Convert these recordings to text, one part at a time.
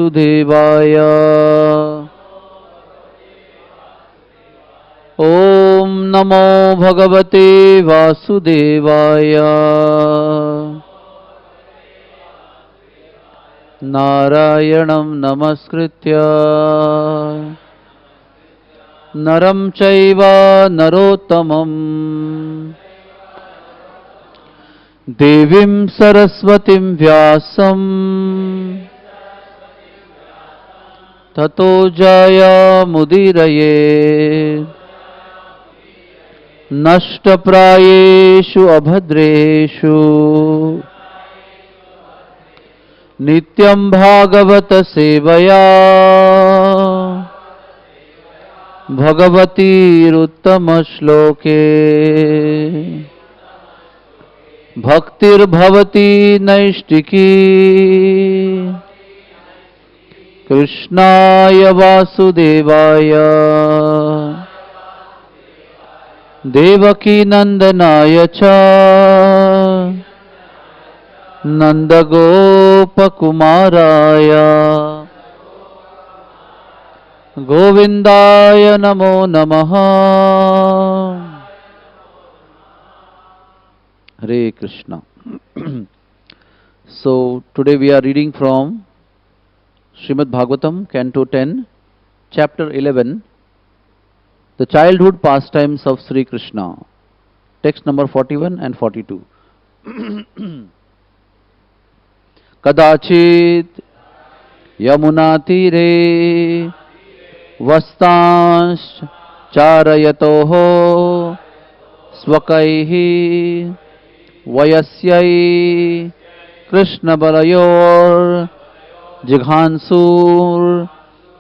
वासुदेवाय। ओम नमो भगवते वासुदेवाय। नारायणं नमस्कृत्य नरं चैव नरोत्तमं देवीं सरस्वतीं व्यासं ततो जयमुदीरये। नष्टप्रायेषु अभद्रेषु नित्यं भागवत सेवया भगवतीरुत्तमश्लोके भक्तिर्भवति नैष्टिकी। कृष्णाय वासुदेवाय देवकीनन्दनाय च नन्दगोपकुमाराय गोविन्दाय नमो नमः। Hare Krishna. So today we are reading from Srimad Bhagavatam, Canto 10, Chapter 11, the childhood pastimes of Sri Krishna. Text number 41 and 42. Kadachit Yamunatire Vastansh Charayatoho Swakaihi Vayasyai Krishna Balayor Jighansur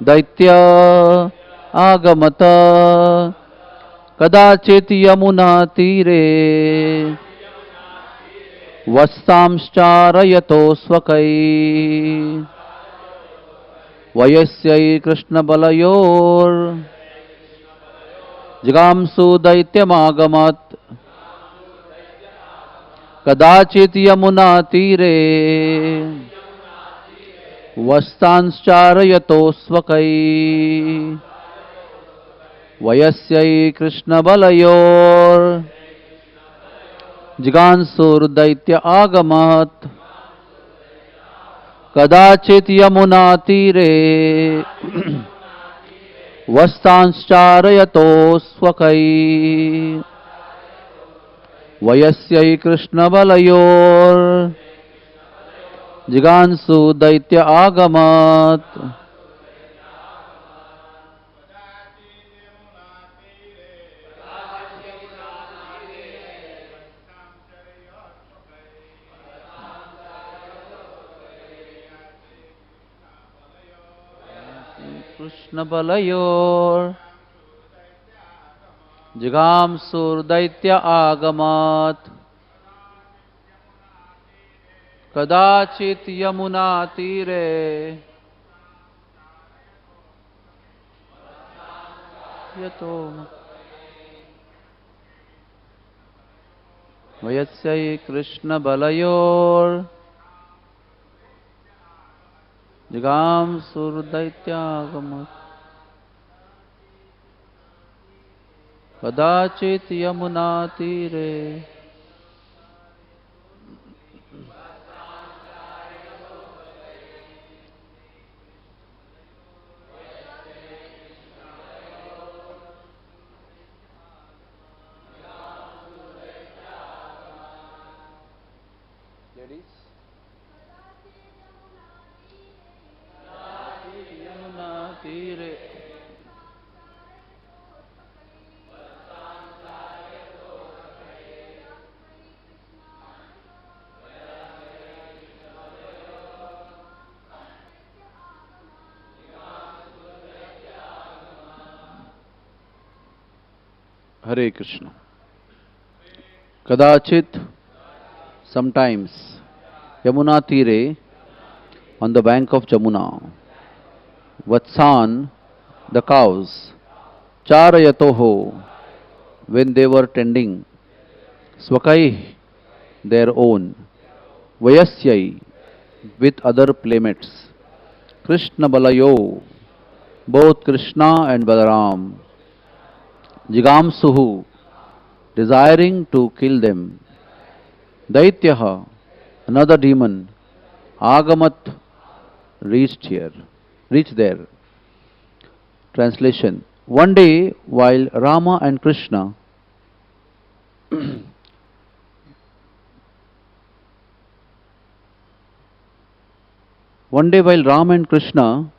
Daitya Agamata Kadachit Yamuna Tire Vasamscharayato Swakai Vayasyai Krishna Balayor Jigamsu Daityamagamat Kadachit Yamuna Tire Vastanscharayato Swakai Vayasyai Krishna Balayor Jigansur Daitya Agamat Kadachit Yamuna Tire Vastanscharayato Swakai Vayasyai Krishna Balayor Jigansu Daitya Agamat Krishna Balayor Jigamsur Daitya Agamat Kadachit Yamuna Tire Yato Vayasyai Krishna Balayor Jigamsur Daitya Agamat Kadachit Yamuna Tire Hare Krishna. Kadachit, sometimes, Yamuna Tire, on the bank of Jamuna, Vatsan, the cows, Charayatoho, when they were tending, Swakai, their own, Vayasyai, with other playmates, Krishna Balayo, both Krishna and Balaram, Jigamsuhu, desiring to kill them. Daityaha, another demon, Agamat, reached there. Translation. One day, while Rama and Krishna One day while Ram and Krishna,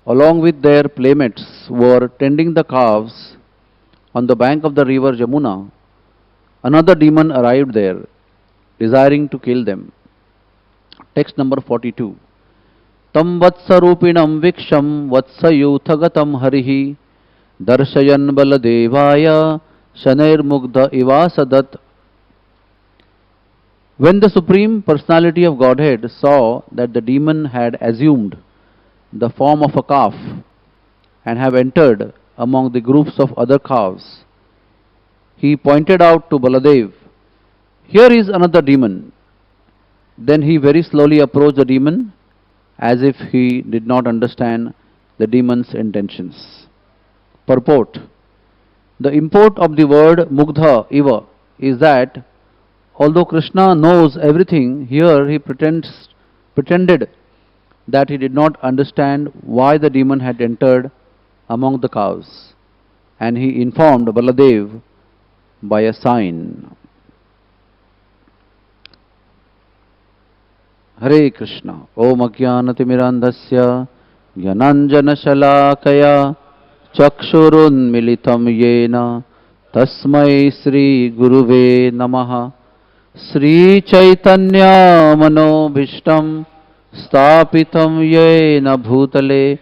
along with their playmates, were tending the calves on the bank of the river Jamuna, another demon arrived there, desiring to kill them. Text number 42. Tam vatsarupinam viksham vatsayuthagatam harihi darshayan baladevaya shanairmugdha ivasadat. When the Supreme Personality of Godhead saw that the demon had assumed the form of a calf and have entered among the groups of other calves, he pointed out to Baladev, "Here is another demon." Then he very slowly approached the demon as if he did not understand the demon's intentions. Purport. The import of the word Mugdha Iva is that although Krishna knows everything, here he pretended that he did not understand why the demon had entered among the cows, and he informed Baladev by a sign. Hare Krishna. Om Ajnanatimirandhasya Jnananjana Shalakaya Chakshurunmilitam Yena Tasmai Sri Guruve Namaha. Sri Chaitanya Manobhishtam Stapitam Yena Bhutale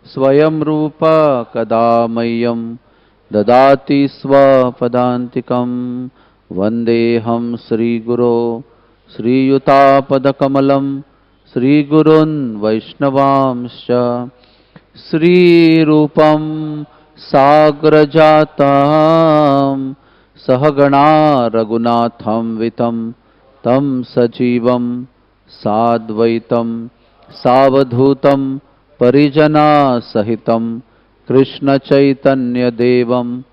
Swayam Rupa Kadamayam Dadati Swapadantikam Vandeham Sri Guru Sri Yutapadakamalam Sri Gurun Vaishnavamscha Sri Rupam Sagrajatam Sahagana Raghunatham Vitam Tam Sajivam Sadvaitam Savadhutam Parijana Sahitam Krishna Chaitanya Devam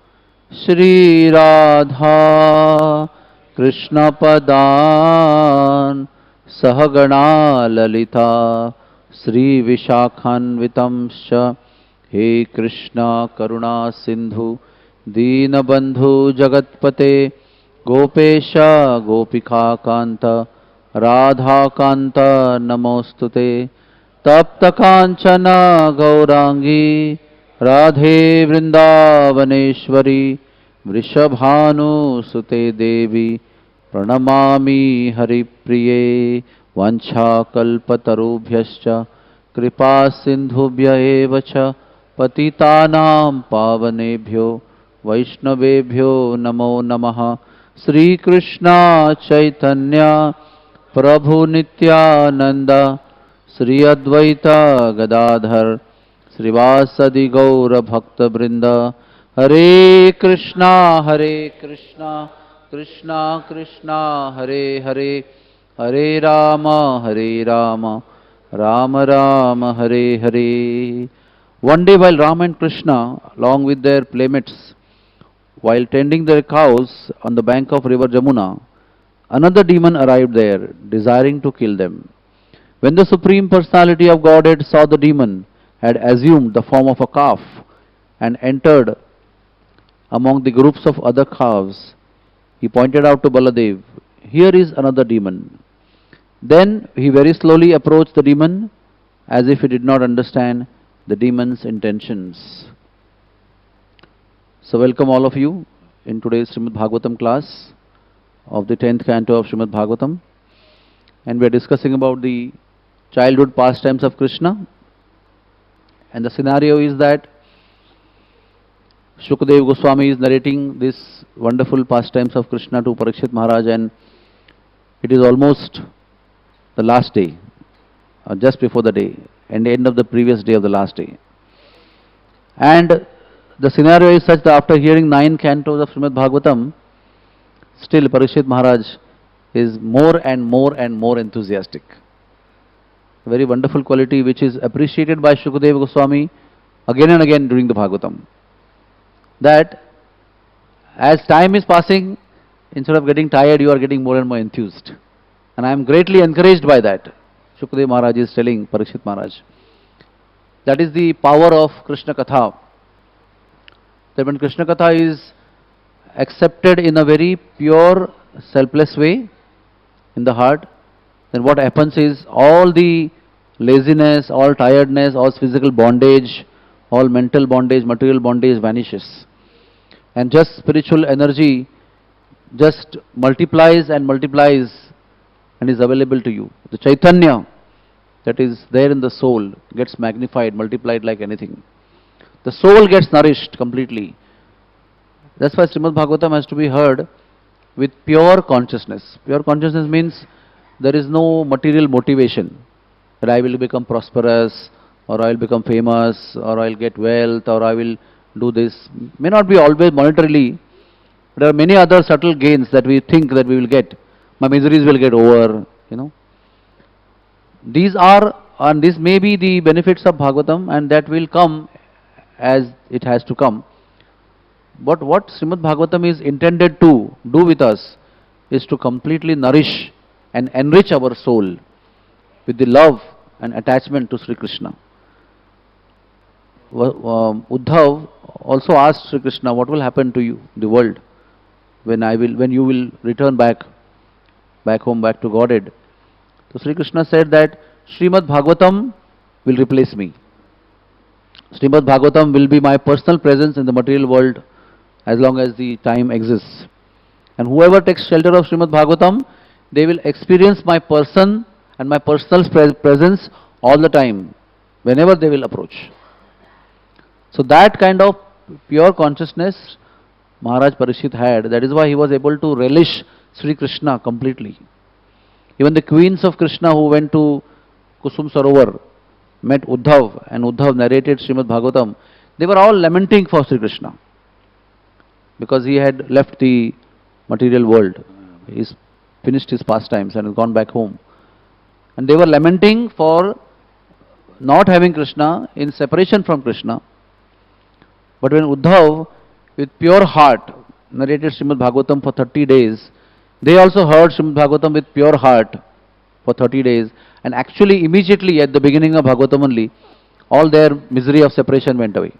Shri Radha Krishna Padan Sahagana Lalita Sri Vishakhanvitamscha. He Krishna Karuna Sindhu Deenabandhu Jagatpate Gopesha Gopika Kanta Radha Kanta Namostute Tapta Kanchana Gaurangi Radhe Vrindavaneshwari Vrishabhanu Sute Devi Pranamami Haripriye Vancha Kalpatarubhyascha Kripa Sindhubhya evacha Patitanam Pavanebhyo Vaishnavebhyo Namo Namaha. Sri Krishna Chaitanya Prabhu Nityananda Sri Advaita Gadadhar Srivasadi Gaura Bhakta Brinda. Hare Krishna Krishna Krishna Hare Hare Hare Rama Rama Rama Hare Hare. One day while Rama and Krishna, along with their playmates, while tending their cows on the bank of river Jamuna, another demon arrived there, desiring to kill them. When the Supreme Personality of Godhead saw the demon had assumed the form of a calf and entered among the groups of other calves, he pointed out to Baladev, "Here is another demon." Then he very slowly approached the demon as if he did not understand the demon's intentions. So welcome all of you in today's Srimad Bhagavatam class of the 10th canto of Srimad Bhagavatam. And we are discussing about the childhood pastimes of Krishna. And the scenario is that Shukadeva Goswami is narrating this wonderful pastimes of Krishna to Parikshit Maharaj, and it is almost the last day, or just before the day, and the end of the previous day of the last day. And the scenario is such that after hearing 9 cantos of Srimad Bhagavatam, still Parikshit Maharaj is more and more enthusiastic. a very wonderful quality which is appreciated by Shukadeva Goswami again and again during the Bhagavatam. That as time is passing, instead of getting tired, you are getting more and more enthused. And I am greatly encouraged by that. Shukadeva Maharaj is telling Parikshit Maharaj. That is the power of Krishna Katha. That when Krishna Katha is accepted in a very pure, selfless way in the heart, then what happens is all the laziness, all tiredness, all physical bondage, all mental bondage, material bondage vanishes. And just spiritual energy just multiplies and multiplies and is available to you. The Chaitanya that is there in the soul gets magnified, multiplied like anything. The soul gets nourished completely. That's why Srimad Bhagavatam has to be heard with pure consciousness. Pure consciousness means there is no material motivation that I will become prosperous or I will become famous or I will get wealth or I will do this. May not be always monetarily. There are many other subtle gains that we think that we will get. My miseries will get over, These are, and this may be the benefits of Bhagavatam, and that will come as it has to come. But what Srimad Bhagavatam is intended to do with us is to completely nourish and enrich our soul with the love and attachment to Sri Krishna. Uddhav also asked Sri Krishna, what will happen to you, the world, when you will return back home, back to Godhead. So Sri Krishna said that Srimad Bhagavatam will replace me. Srimad Bhagavatam will be my personal presence in the material world as long as the time exists. And whoever takes shelter of Srimad Bhagavatam, they will experience my person and my personal presence all the time, whenever they will approach. So that kind of pure consciousness Maharaj Parikshit had, that is why he was able to relish Sri Krishna completely. Even the queens of Krishna who went to Kusum Sarovar met Uddhav, and Uddhav narrated Srimad Bhagavatam. They were all lamenting for Sri Krishna because he had left the material world. He's finished his pastimes and has gone back home. And they were lamenting for not having Krishna, in separation from Krishna. But when Uddhav, with pure heart, narrated Srimad Bhagavatam for 30 days, they also heard Srimad Bhagavatam with pure heart for 30 days, and actually immediately at the beginning of Bhagavatam only, all their misery of separation went away.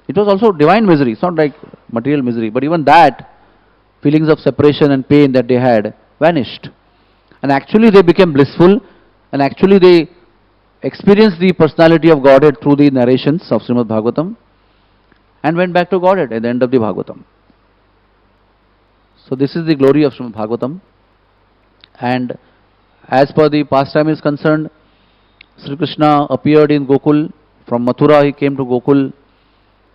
It was also divine misery, it's not like material misery, but even that, feelings of separation and pain that they had vanished. And actually they became blissful, and actually they experienced the personality of Godhead through the narrations of Srimad Bhagavatam, and went back to Godhead at the end of the Bhagavatam. So this is the glory of Srimad Bhagavatam. And as per the pastime is concerned, Sri Krishna appeared in Gokul. From Mathura he came to Gokul.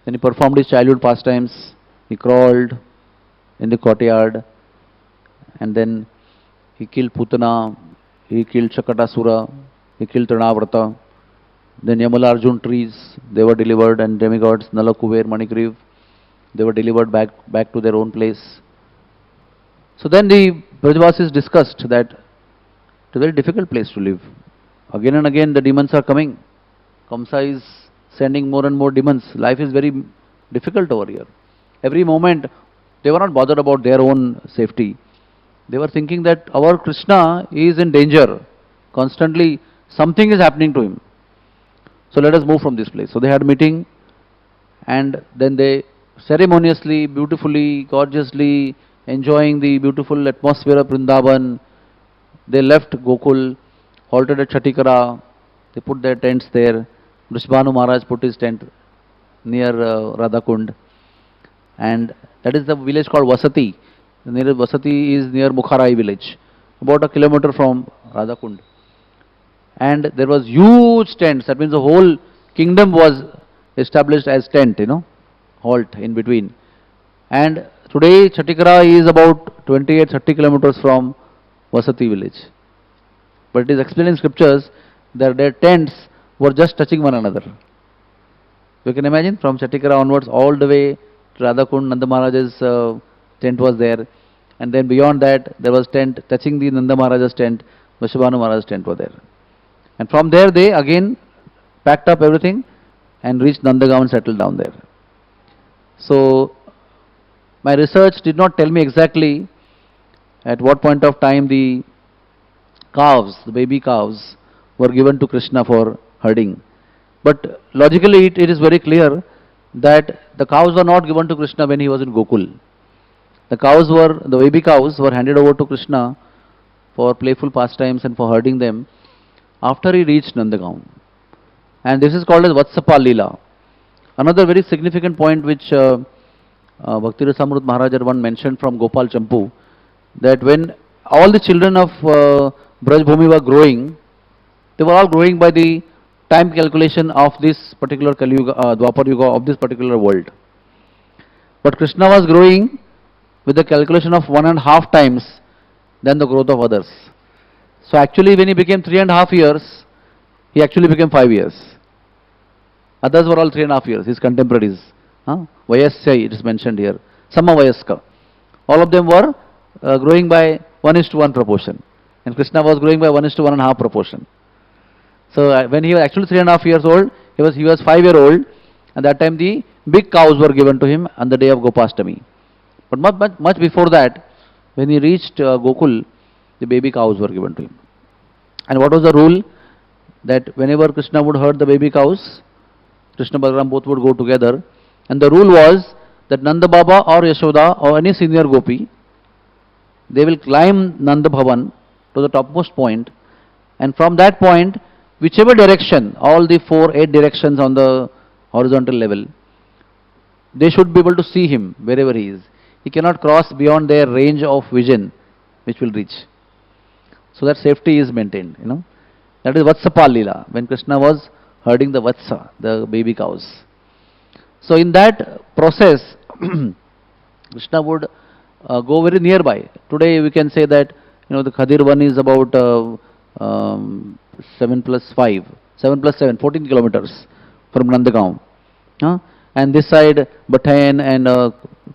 Then he performed his childhood pastimes. He crawled in the courtyard. And then he killed Putana. He killed Shakatasura. He killed Trinavrata. Then Yamala Arjun trees, they were delivered, and demigods, Nala, Kuber, Manikriv, they were delivered back to their own place. So then the Brajavasis discussed that it's a very difficult place to live. Again and again the demons are coming. Kamsa is sending more and more demons. Life is very difficult over here. Every moment they were not bothered about their own safety. They were thinking that our Krishna is in danger. Constantly something is happening to him. So let us move from this place. So they had a meeting, and then they ceremoniously, beautifully, gorgeously, enjoying the beautiful atmosphere of Vrindavan, they left Gokul, halted at Chatikara, they put their tents there. Vrishabhanu Maharaj put his tent near Radhakund, and that is the village called Vasati. The nearest Vasati is near Mukharai village, about a kilometer from Radhakund. And there was huge tents, that means the whole kingdom was established as tent, halt in between. And today Chatikara is about 28-30 kilometers from Vasati village. But it is explained in scriptures that their tents were just touching one another. You can imagine, from Chatikara onwards all the way to Radhakund, Nanda Maharaj's tent was there. And then beyond that there was tent touching the Nanda Maharaj's tent, Vrishabhanu Maharaj's tent was there. And from there they again packed up everything and reached Nandagaon and settled down there. So my research did not tell me exactly at what point of time the calves, the baby calves, were given to Krishna for herding. But logically it is very clear that the cows were not given to Krishna when he was in Gokul. The baby cows were handed over to Krishna for playful pastimes and for herding them after he reached Nandagaon. And this is called as Vatsapal Leela. Another very significant point which Bhakti Rasamrut Maharaj one mentioned from Gopal Champu, that when all the children of Braj Bhumi were growing, they were all growing by the time calculation of this particular Kali Yuga, Dwapar Yuga, of this particular world. But Krishna was growing with the calculation of 1.5 times than the growth of others. So actually when he became 3.5 years, he actually became 5 years. Others were all 3.5 years, his contemporaries. Vayasya, it is mentioned here. Sama Vayaska. All of them were growing by 1:1 proportion. And Krishna was growing by 1:1.5 proportion. So when he was actually 3.5 years old, he was 5-year-old. At that time the big cows were given to him on the day of Gopastami. But much before that, when he reached Gokul, the baby cows were given to him. And what was the rule? That whenever Krishna would herd the baby cows, Krishna and Balaram both would go together. And the rule was that Nanda Baba or Yashoda or any senior gopi, they will climb Nanda Bhavan to the topmost point, and from that point, whichever direction, all the 8 directions on the horizontal level, they should be able to see him wherever he is. He cannot cross beyond their range of vision, which will reach. So that safety is maintained, That is Vatsapal Leela, when Krishna was herding the Vatsa, the baby cows. So in that process, Krishna would go very nearby. Today we can say that, the Khadir one is about 7 plus 5, 7 plus 7, 14 kilometers from Nandagaon. And this side, Batayan and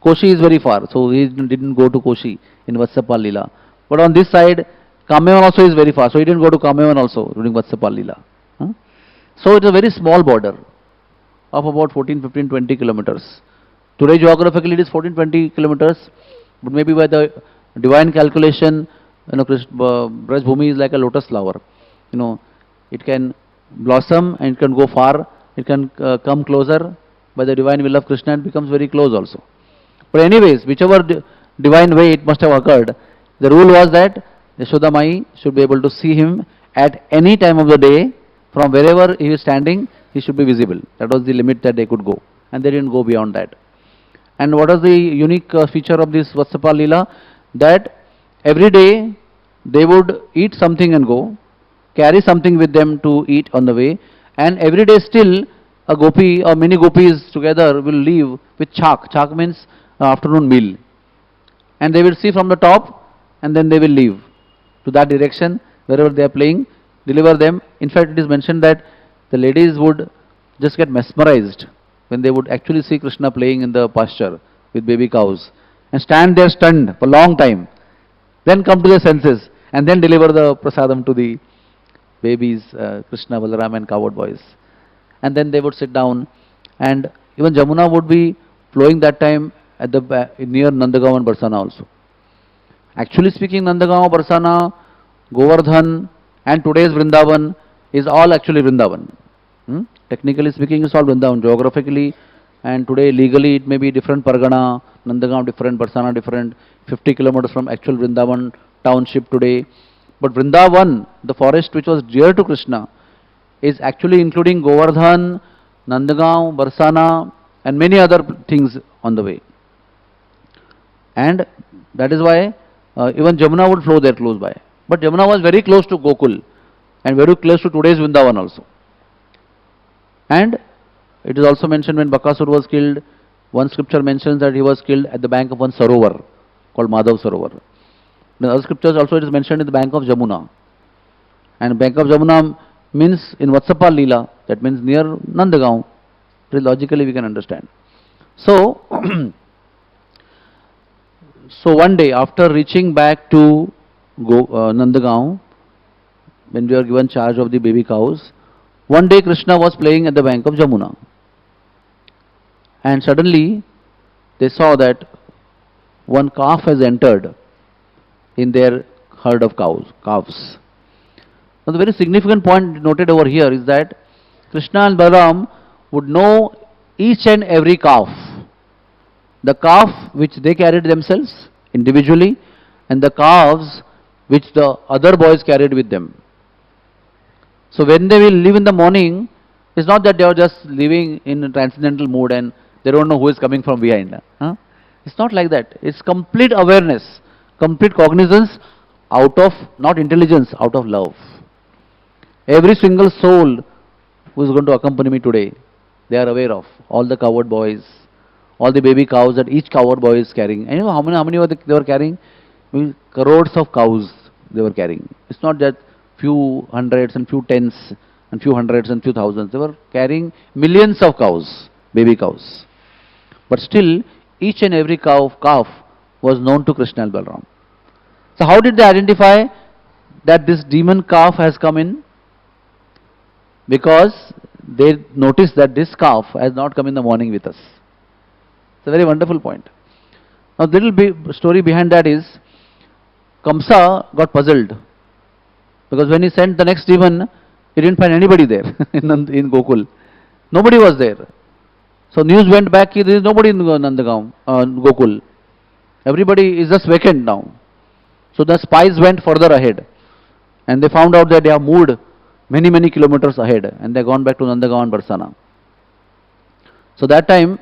Koshi is very far, so he didn't go to Koshi in Vatsapal Leela. But on this side, Kamevan also is very far, so he didn't go to Kamevan also during Vatsapal Leela. So it's a very small border of about 14, 15, 20 kilometers. Today geographically it is 14, 20 kilometers, but maybe by the divine calculation, Braj Bhumi is like a lotus flower. It can blossom and it can go far, it can come closer. By the divine will of Krishna, it becomes very close also. But anyways, whichever divine way it must have occurred, the rule was that Yashoda Mai should be able to see him at any time of the day. From wherever he is standing, he should be visible. That was the limit that they could go, and they didn't go beyond that. And what was the unique feature of this Vatsapal Leela? That every day they would eat something and go, carry something with them to eat on the way, and every day still a gopi or many gopis together will leave with chak. Chak means afternoon meal. And they will see from the top, and then they will leave to that direction wherever they are playing, deliver them. In fact, it is mentioned that the ladies would just get mesmerized when they would actually see Krishna playing in the pasture with baby cows and stand there stunned for a long time, then come to their senses and then deliver the prasadam to the babies, Krishna, Balaram and cowherd boys. And then they would sit down, and even Jamuna would be flowing that time at the near Nandagaon and Barsana also. Actually speaking, Nandagaon, Barsana, Govardhan and today's Vrindavan is all actually Vrindavan. Technically speaking, it's all Vrindavan. Geographically and today legally it may be different Pargana, Nandagaon different, Barsana different, 50 kilometers from actual Vrindavan township today. But Vrindavan, the forest which was dear to Krishna, is actually including Govardhan, Nandagaon, Barsana and many other things on the way. And that is why even Jamuna would flow there close by. But Jamuna was very close to Gokul and very close to today's Vrindavan also. And it is also mentioned when Bakasur was killed, one scripture mentions that he was killed at the bank of one Sarovar called Madhav Sarovar. In other scriptures also it is mentioned in the bank of Jamuna. And bank of Jamuna means in Vatsapal Leela, that means near Nandagaon. Logically we can understand. So, so one day after reaching back to Nandagaon, when we were given charge of the baby cows, one day Krishna was playing at the bank of Jamuna. And suddenly they saw that one calf has entered in their herd of calves. Now the very significant point noted over here is that Krishna and Balaram would know each and every calf. The calf which they carried themselves individually and the calves which the other boys carried with them. So when they will leave in the morning, it's not that they are just living in a transcendental mood and they don't know who is coming from behind. Huh? It's not like that. It's complete awareness, complete cognizance out of, not intelligence, out of love. Every single soul who is going to accompany me today, they are aware of. All the cowherd boys, all the baby cows that each cowherd boy is carrying. And you know how many they were carrying? Crores of cows they were carrying. It's not that few hundreds and few tens and few hundreds and few thousands. They were carrying millions of cows, baby cows. But still, each and every calf was known to Krishna and Balaram. So how did they identify that this demon calf has come in? Because they noticed that this calf has not come in the morning with us. It's a very wonderful point. Now, the little story behind that is, Kamsa got puzzled because when he sent the next demon, he didn't find anybody there in Gokul. Nobody was there. So news went back, there is nobody in Gokul. Everybody is just vacant now. So the spies went further ahead and they found out that they have moved many kilometers ahead and they have gone back to Nandagaon and Barsana. So that time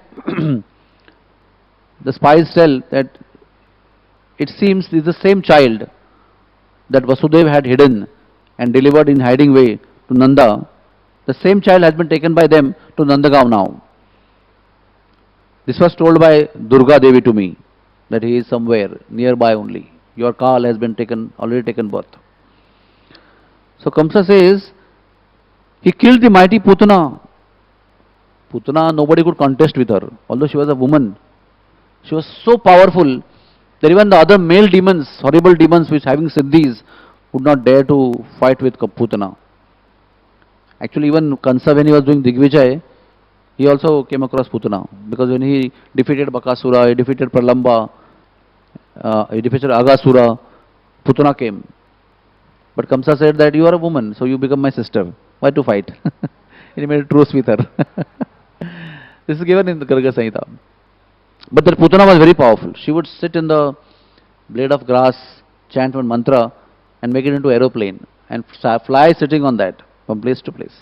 the spies tell that it seems it is the same child that Vasudev had hidden and delivered in hiding way to Nanda. The same child has been taken by them to Nandagaon now. This was told by Durga Devi to me, that he is somewhere nearby only. Your Kal has been already taken birth. So Kamsa says, he killed the mighty Putana. Putana, nobody could contest with her, although she was a woman. She was so powerful that even the other male demons, horrible demons which having siddhis, would not dare to fight with Putana. Actually, even Kansa, when he was doing Digvijay, he also came across Putana, because when he defeated Bakasura, he defeated Pralamba, he defeated Agasura, Putana came. But Kamsa said that you are a woman, so you become my sister. Why to fight? He made a truce with her. This is given in the Garga Samhita. But that Putana was very powerful. She would sit in the blade of grass, chant one mantra, and make it into aeroplane, and fly sitting on that from place to place.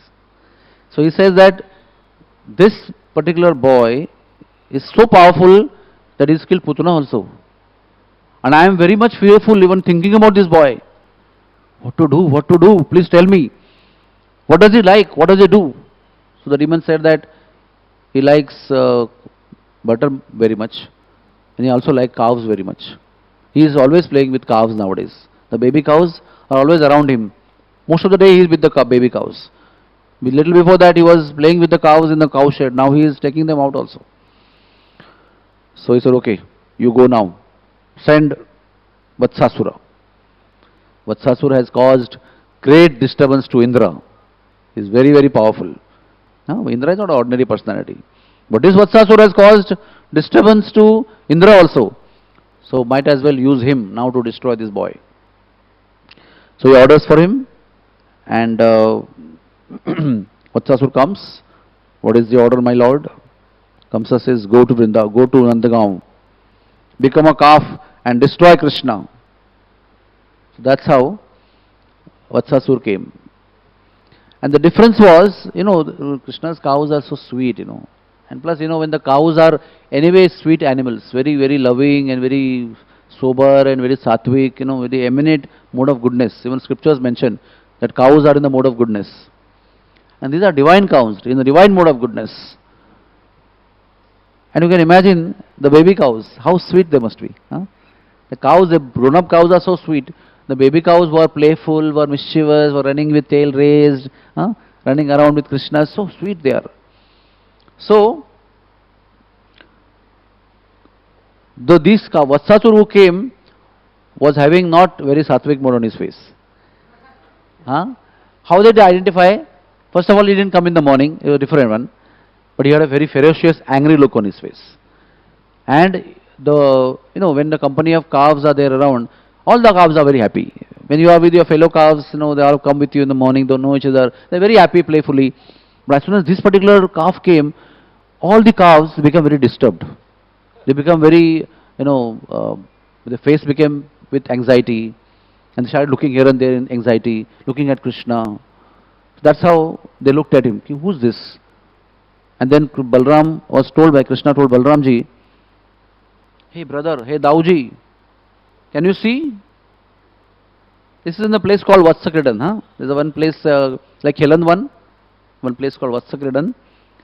So he says that this particular boy is so powerful that he has killed Putana also. And I am very much fearful even thinking about this boy. What to do? What to do? Please tell me. What does he like? What does he do? So the demon said that he likes butter very much, and he also likes calves very much. He is always playing with calves nowadays. The baby cows are always around him. Most of the day he is with the baby cows. Little before that he was playing with the cows in the cow shed. Now he is taking them out also. So he said, okay, you go now. Send Vatsasura. Vatsasura has caused great disturbance to Indra. He is very powerful. Now, Indra is not an ordinary personality. But this Vatsasura has caused disturbance to Indra also. So might as well use him now to destroy this boy. So he orders for him, and Vatsasura comes. What is the order, my lord? Kamsa says, go to Nandagaon, become a calf and destroy Krishna. So that's how Vatsasura came. And the difference was, Krishna's cows are so sweet, And plus, when the cows are anyway sweet animals, very loving and very sober and very sattvic, very eminent mode of goodness. Even scriptures mention that cows are in the mode of goodness. And these are divine cows, in the divine mode of goodness. And you can imagine the baby cows, how sweet they must be. Huh? The cows, the grown-up cows are so sweet. The baby cows were playful, were mischievous, were running with tail raised, running around with Krishna. So sweet they are. So, this Vatsasura who came was having not very sattvic mode on his face. Huh? How did they identify? First of all, he didn't come in the morning, he was a different one, but he had a very ferocious, angry look on his face. And when the company of calves are there around, all the calves are very happy. When you are with your fellow calves, they all come with you in the morning, don't know each other, they're very happy, playfully. But as soon as this particular calf came, all the calves become very disturbed. They become very, the face became with anxiety, and they started looking here and there in anxiety, looking at Krishna. That's how they looked at him. Who's this? And then Balram was told by Krishna, told Balramji, hey brother, hey Dauji, can you see? This is in a place called Vatsakridan. Huh? There's a one place like Helan one place called Vatsakridan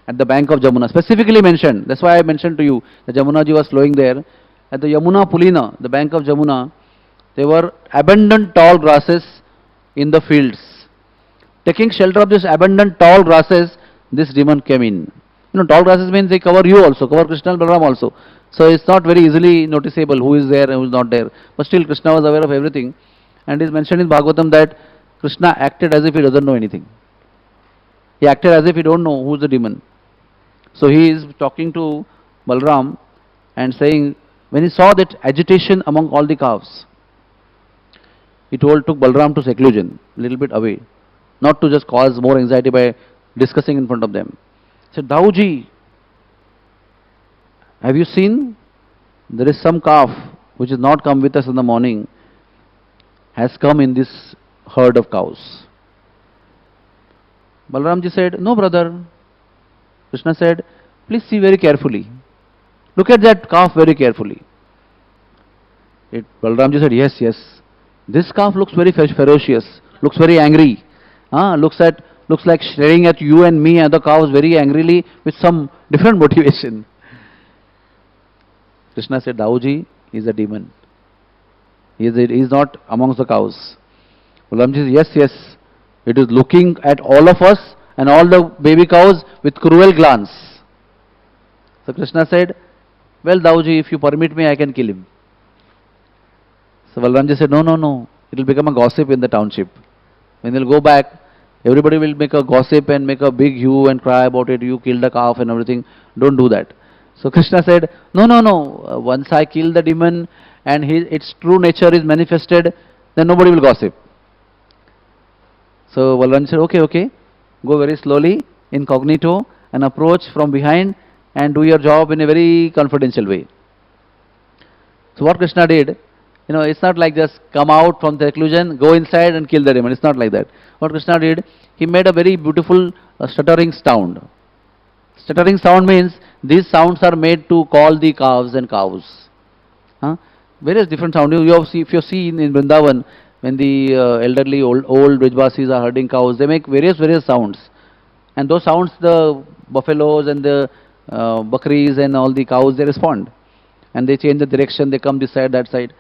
at the bank of Jamuna. Specifically mentioned. That's why I mentioned to you that Jamuna ji was flowing there. At the Yamuna Pulina, the bank of Jamuna, there were abundant tall grasses in the fields. Taking shelter of this abundant tall grasses, this demon came in. Tall grasses means they cover you also, cover Krishna and Balaram also. So it's not very easily noticeable who is there and who is not there. But still Krishna was aware of everything. And it is mentioned in Bhagavatam that Krishna acted as if he doesn't know anything. He acted as if he don't know who is the demon. So he is talking to Balaram and saying, when he saw that agitation among all the calves, he took Balaram to seclusion, a little bit away, not to just cause more anxiety by discussing in front of them. He said, Dauji, have you seen? There is some calf which has not come with us in the morning, has come in this herd of cows. Balaramji said, no brother. Krishna said, please see very carefully. Look at that calf very carefully. Balaramji said, yes, yes. This calf looks very ferocious, looks very angry. Looks like staring at you and me and the cows very angrily with some different motivation. Krishna said, Dauji is a demon. He is not amongst the cows. Balaramji said, yes, yes. It is looking at all of us and all the baby cows with cruel glance. So Krishna said, well Dauji, if you permit me, I can kill him. So Balaramji said, no, no, no. It will become a gossip in the township. When they will go back, everybody will make a gossip and make a big hue and cry about it. You killed a calf and everything. Don't do that. So Krishna said, no, no, no. Once I kill the demon and its true nature is manifested, then nobody will gossip. So Balaram said, okay, okay. Go very slowly, incognito, and approach from behind and do your job in a very confidential way. So what Krishna did, it's not like just come out from the seclusion, go inside and kill the demon. It's not like that. What Krishna did, he made a very beautiful stuttering sound. Stuttering sound means these sounds are made to call the calves and cows. Various different sounds. If you see in Vrindavan, when the elderly old Brijvasis are herding cows, they make various sounds. And those sounds, the buffaloes and the bakris and all the cows, they respond. And they change the direction, they come this side, that side.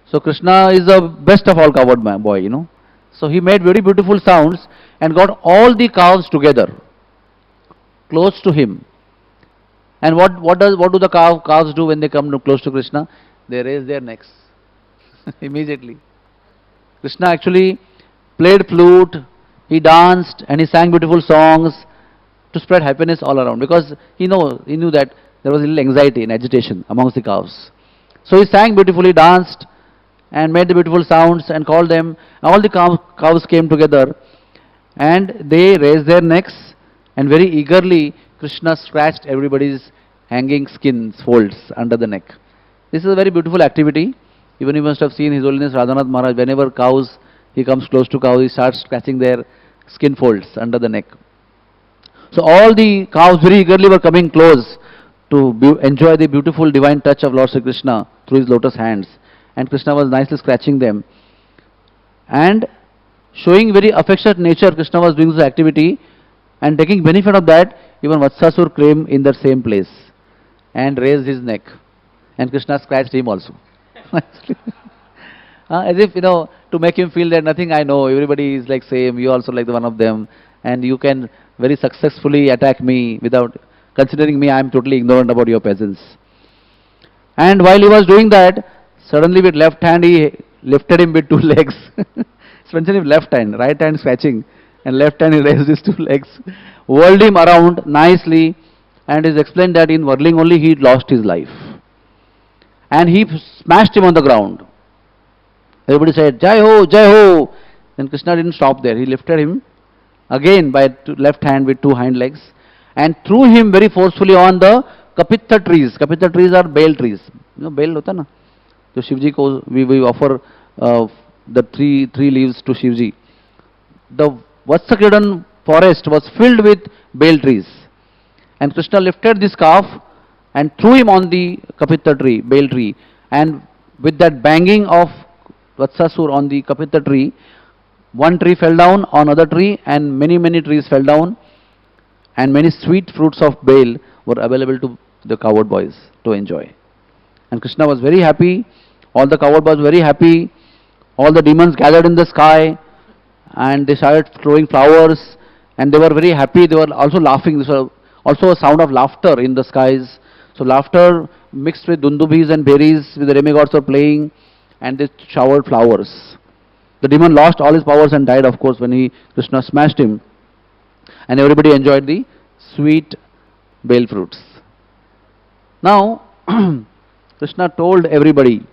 So Krishna is the best of all coward boy, So he made very beautiful sounds and got all the cows together, close to him. And what do the cows do when they come close to Krishna? They raise their necks immediately. Krishna actually played flute, he danced and he sang beautiful songs to spread happiness all around, because he knew that there was a little anxiety and agitation amongst the cows. So he sang beautifully, danced and made the beautiful sounds and called them. All the cows came together and they raised their necks, and very eagerly Krishna scratched everybody's hanging skins, folds under the neck. This is a very beautiful activity. Even you must have seen His Holiness Radhanath Maharaj, whenever he comes close to cows, he starts scratching their skin folds under the neck. So all the cows very eagerly were coming close to enjoy the beautiful divine touch of Lord Sri Krishna through his lotus hands. And Krishna was nicely scratching them. And showing very affectionate nature, Krishna was doing this activity, and taking benefit of that, even Vatsasur came in the same place and raised his neck. And Krishna scratched him also. As if, to make him feel that nothing I know, everybody is like same, you also like the one of them, and you can very successfully attack me without considering me, I am totally ignorant about your peasants. And while he was doing that, suddenly with left hand he lifted him with two legs, mentioned his left hand, right hand scratching, and left hand he raised his two legs, whirled him around nicely, and is explained that in whirling only he lost his life. And he smashed him on the ground. Everybody said, Jai Ho, Jai Ho. Then Krishna didn't stop there. He lifted him again by left hand with two hind legs and threw him very forcefully on the kapitha trees. Kapitha trees are bale trees. You know, bale hota na? So Shivji ko, we offer the three leaves to Shivji. The Vatsakridan forest was filled with bale trees. And Krishna lifted this calf and threw him on the kapitha tree, bale tree. And with that banging of Vatsasur on the kapitha tree, one tree fell down on another tree and many trees fell down, and many sweet fruits of bale were available to the cowherd boys to enjoy. And Krishna was very happy, all the cowherd boys were very happy, all the demons gathered in the sky and they started throwing flowers and they were very happy, they were also laughing. This was also a sound of laughter in the skies. So laughter mixed with dundubis and berries with the demigods were playing, and they showered flowers. The demon lost all his powers and died, of course, when Krishna smashed him. And everybody enjoyed the sweet bale fruits. Now, Krishna told everybody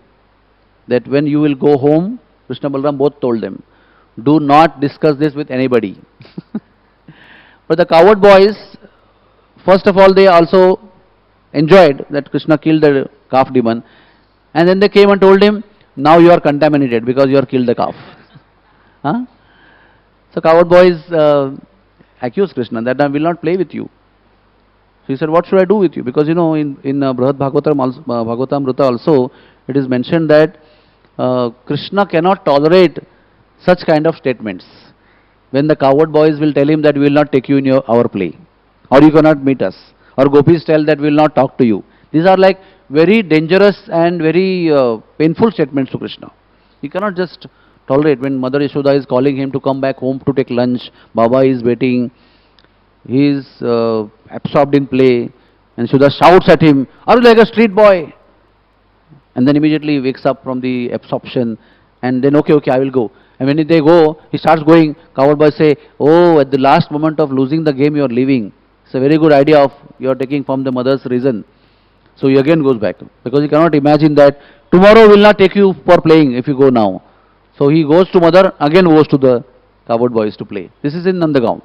that when you will go home, Krishna Balaram both told them, do not discuss this with anybody. But the cowherd boys, first of all, they also enjoyed that Krishna killed the calf demon. And then they came and told him, now you are contaminated because you have killed the calf. Huh? So cowherd boys accused Krishna that I will not play with you. So he said, what should I do with you? Because you know, in Brihad Bhagavatamrita also, it is mentioned that Krishna cannot tolerate such kind of statements. When the cowherd boys will tell him that we will not take you in our play, or you cannot meet us, or gopis tell that we will not talk to you. These are like very dangerous and very painful statements to Krishna. He cannot just tolerate when Mother Yashoda is calling him to come back home to take lunch, Baba is waiting, he is absorbed in play, and Yashoda shouts at him, are you like a street boy? And then immediately he wakes up from the absorption, and then okay, I will go. And when they go, he starts going, cowherd boys say, oh, at the last moment of losing the game you are leaving. It's a very good idea of you are taking from the mother's reason. So he again goes back, because he cannot imagine that tomorrow will not take you for playing if you go now. So he goes to mother, again goes to the cowherd boys to play. This is in Nandagaon.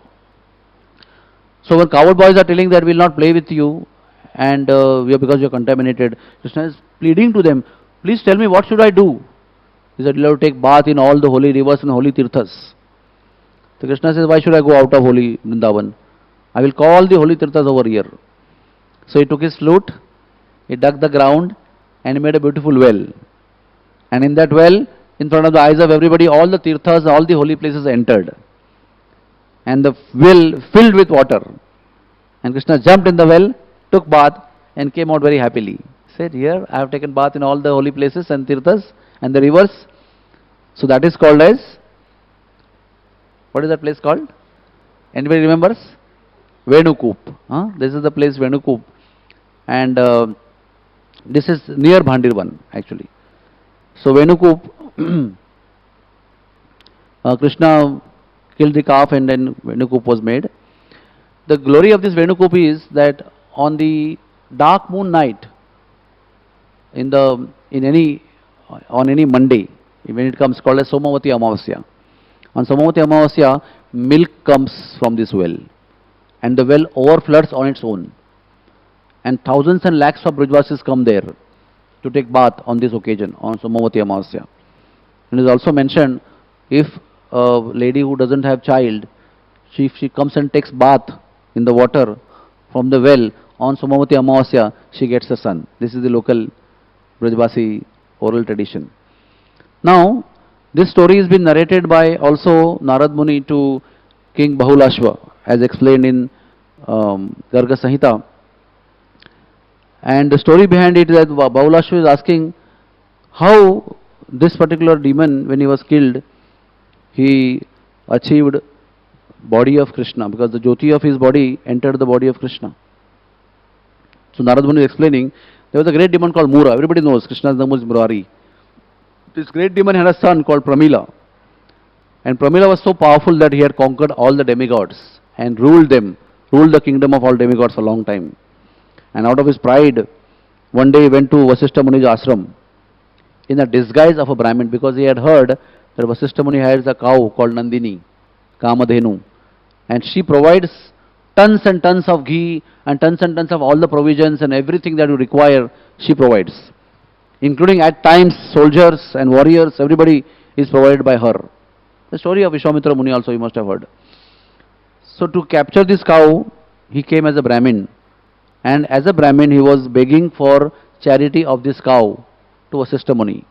So when cowherd boys are telling that we will not play with you, and because you are contaminated, Krishna is pleading to them, please tell me what should I do? He said, you have to take bath in all the holy rivers and holy tirthas. So Krishna says, why should I go out of holy Vrindavan? I will call the holy tirthas over here. So he took his flute, he dug the ground and he made a beautiful well. And in that well, in front of the eyes of everybody, all the tirthas, all the holy places entered. And the well filled with water. And Krishna jumped in the well, took bath and came out very happily. He said, here I have taken bath in all the holy places and tirthas and the rivers. So that is called as, what is that place called? Anybody remembers? Venukoop. This is the place Venukoop. And this is near Bhandirvan actually. So Venukoop, Krishna killed the calf and then Venukoop was made. The glory of this Venukoop is that on the dark moon night, on any Monday, when it comes called as Somavati Amavasya. On Somavati Amavasya, milk comes from this well. And the well overfloods on its own. And thousands and lakhs of Brajvasis come there to take bath on this occasion, on Somavati Amavasya. And it is also mentioned, if a lady who doesn't have child, if she comes and takes bath in the water from the well on Somavati Amavasya, she gets a son. This is the local Brajvasi oral tradition. Now, this story has been narrated by also Narad Muni to King Bahulashva, as explained in Garga Samhita. And the story behind it is that Bahulashva is asking how this particular demon, when he was killed, he achieved body of Krishna, because the Jyoti of his body entered the body of Krishna. So Narad Muni is explaining, there was a great demon called Mura. Everybody knows Krishna's name was Murari. This great demon had a son called Pramila. And Pramila was so powerful that he had conquered all the demigods and ruled the kingdom of all demigods for a long time. And out of his pride, one day he went to Vasishtha Muni's ashram in the disguise of a Brahmin, because he had heard that Vasishtha Muni has a cow called Nandini, Kamadhenu, and she provides tons and tons of ghee and tons of all the provisions and everything that you require, she provides. Including at times soldiers and warriors, everybody is provided by her. The story of Vishwamitra Muni also you must have heard. So to capture this cow, he came as a Brahmin. And as a Brahmin, he was begging for charity of this cow to Vasishtha Muni.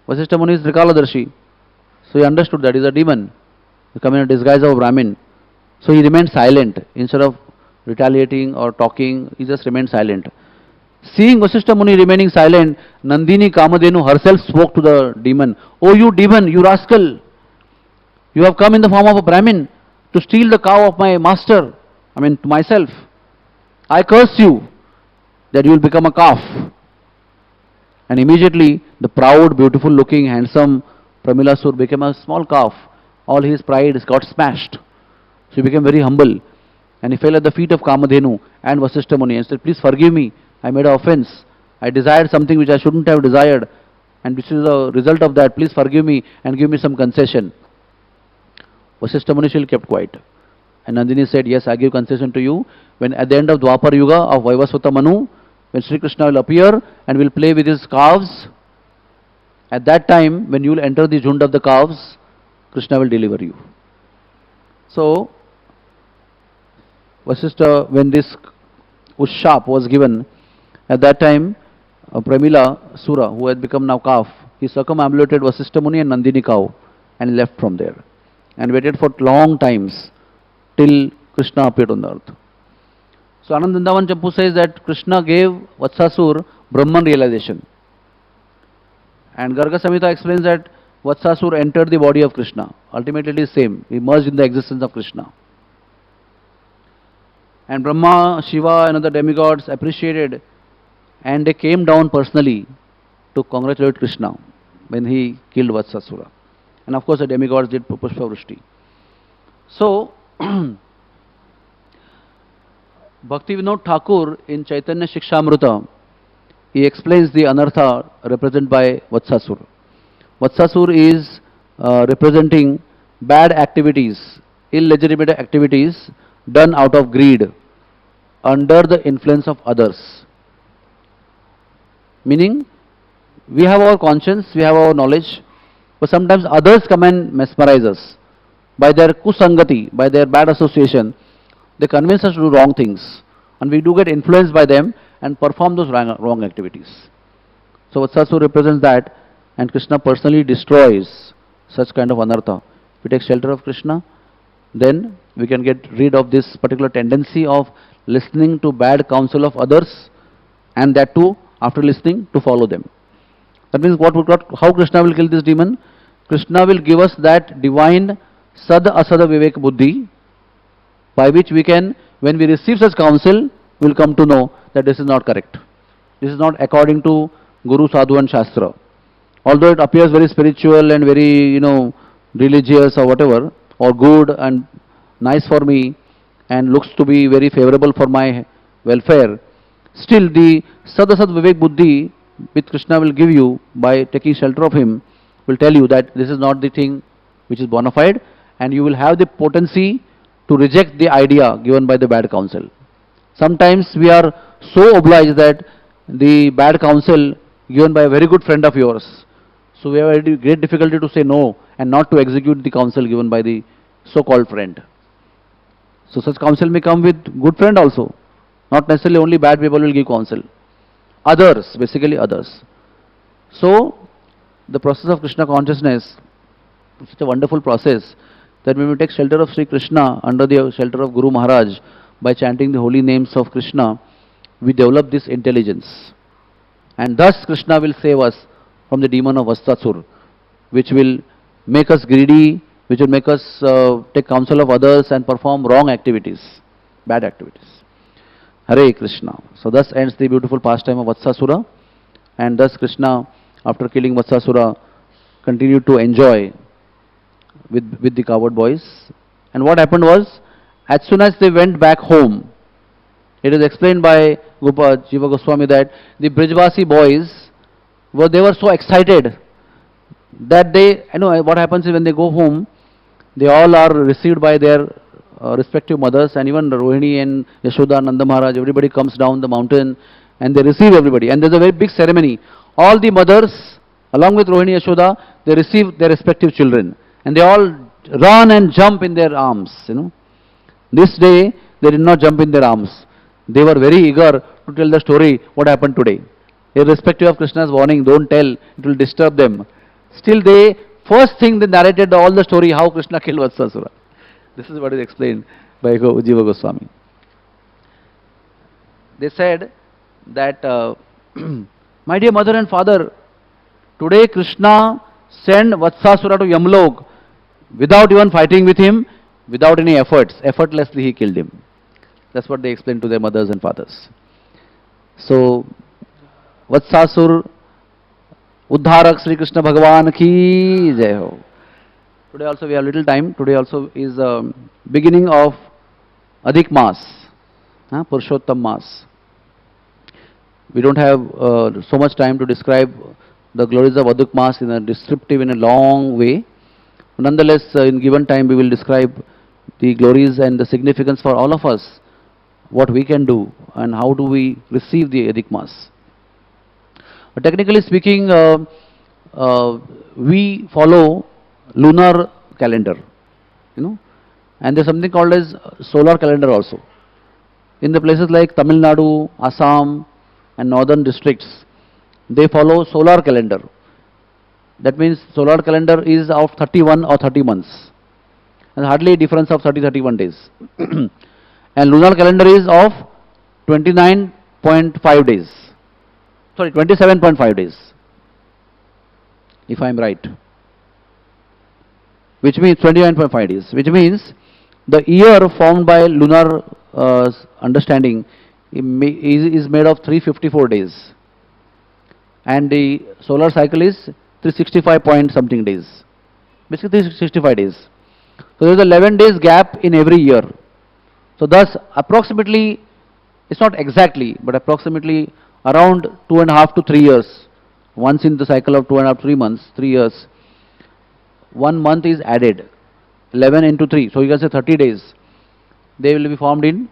Vasishtha Muni is Trikaladarshi. So he understood that he is a demon. He come in a disguise of a Brahmin. So he remained silent. Instead of retaliating or talking, he just remained silent. Seeing Vasishtha Muni remaining silent, Nandini Kamadhenu herself spoke to the demon. Oh, you demon, you rascal! You have come in the form of a Brahmin to steal the cow of my master, to myself. I curse you that you will become a calf. And immediately the proud, beautiful looking, handsome Pramilasur became a small calf. All his pride got smashed. So he became very humble. And he fell at the feet of Kamadhenu and Vasishtha Muni and said, please forgive me. I made an offense. I desired something which I shouldn't have desired. And this is the result of that. Please forgive me and give me some concession. Vasishtha Muni still kept quiet. And Nandini said, yes, I give concession to you. When at the end of Dwapar Yuga of Vaivasvata Manu, when Sri Krishna will appear and will play with his calves, at that time, when you will enter the jhund of the calves, Krishna will deliver you. So, Vasishtha, when this Ushap was given, at that time, Pramila Sura, who had become now calf, he circumambulated Vasishtha Muni and Nandini cow and left from there. And waited for long times till Krishna appeared on the earth. So Anandandavan Champu says that Krishna gave Vatsasur Brahman realization. And Garga Samhita explains that Vatsasur entered the body of Krishna. Ultimately it is same. He merged in the existence of Krishna. And Brahma, Shiva and other demigods appreciated, and they came down personally to congratulate Krishna when he killed Vatsasura. And of course the demigods did Pushpa Vrishti. So, Bhakti Vinod Thakur in Chaitanya Shikshamrita, he explains the anartha represented by Vatsasur. Vatsasur is representing bad activities, illegitimate activities done out of greed, under the influence of others. Meaning, we have our conscience, we have our knowledge, but sometimes others come and mesmerize us. By their kusangati, by their bad association, they convince us to do wrong things. And we do get influenced by them and perform those wrong activities. So Vatsasur represents that, and Krishna personally destroys such kind of anartha. If we take shelter of Krishna, then we can get rid of this particular tendency of listening to bad counsel of others, and that too after listening to follow them. That means how Krishna will kill this demon? Krishna will give us that divine Sad Asada Vivek Buddhi, by which we can, when we receive such counsel, we will come to know that this is not correct. This is not according to Guru, Sadhu and Shastra. Although it appears very spiritual and very, religious or whatever, or good and nice for me, and looks to be very favorable for my welfare, still the Sad Asad Vivek Buddhi which Krishna will give you by taking shelter of him will tell you that this is not the thing which is bona fide, and you will have the potency to reject the idea given by the bad counsel. Sometimes we are so obliged that the bad counsel given by a very good friend of yours, so we have a great difficulty to say no and not to execute the counsel given by the so-called friend. So such counsel may come with good friend also. Not necessarily only bad people will give counsel. Others, basically others. So the process of Krishna consciousness is such a wonderful process that when we take shelter of Sri Krishna under the shelter of Guru Maharaj, by chanting the holy names of Krishna, we develop this intelligence. And thus Krishna will save us from the demon of Vatsasur, which will make us greedy, which will make us take counsel of others and perform wrong activities, bad activities. Hare Krishna. So thus ends the beautiful pastime of Vatsasura, and thus Krishna, after killing Vatsasura, continued to enjoy with the coward boys. And what happened was, as soon as they went back home, it is explained by Jiva Goswami that the Brijvasi boys they were so excited that they, what happens is when they go home, they all are received by their respective mothers, and even Rohini and Yashoda, Nanda Maharaj, everybody comes down the mountain and they receive everybody. And there's a very big ceremony. All the mothers, along with Rohini, Yashoda, they receive their respective children, and they all run and jump in their arms. This day they did not jump in their arms. They were very eager to tell the story what happened today. Irrespective of Krishna's warning, don't tell, it will disturb them. Still first thing they narrated all the story how Krishna killed Vatsasura. This is what is explained by Jiva Goswami. They said that, my dear mother and father, today Krishna sent Vatsasura to Yamlok without even fighting with him, without any efforts. Effortlessly he killed him. That's what they explained to their mothers and fathers. So, Vatsasur Uddharak Sri Krishna Bhagavan ki jai ho. Today also we have little time. Today also is beginning of Adhik Maas, Purushottama Maas. We don't have so much time to describe the glories of Adhik Maas in a descriptive, in a long way. Nonetheless, in given time we will describe the glories and the significance for all of us, what we can do and how do we receive the Adhik Maas. Technically speaking, we follow lunar calendar, and there's something called as solar calendar also. In the places like Tamil Nadu, Assam and northern districts, they follow solar calendar. That means solar calendar is of 31 or 30 months, and hardly a difference of 30-31 days. And lunar calendar is of 29.5 days. Sorry, 27.5 days, if I am right. Which means 29.5 days, which means the year formed by lunar understanding is made of 354 days, and the solar cycle is 365 point something days, basically 365 days. So there is 11 days gap in every year. So thus approximately, it's not exactly, but approximately around 2.5 to 3 years, once in the cycle of 2.5 3 months, 3 years, 1 month is added, 11 into 3, so you can say 30 days. They will be formed in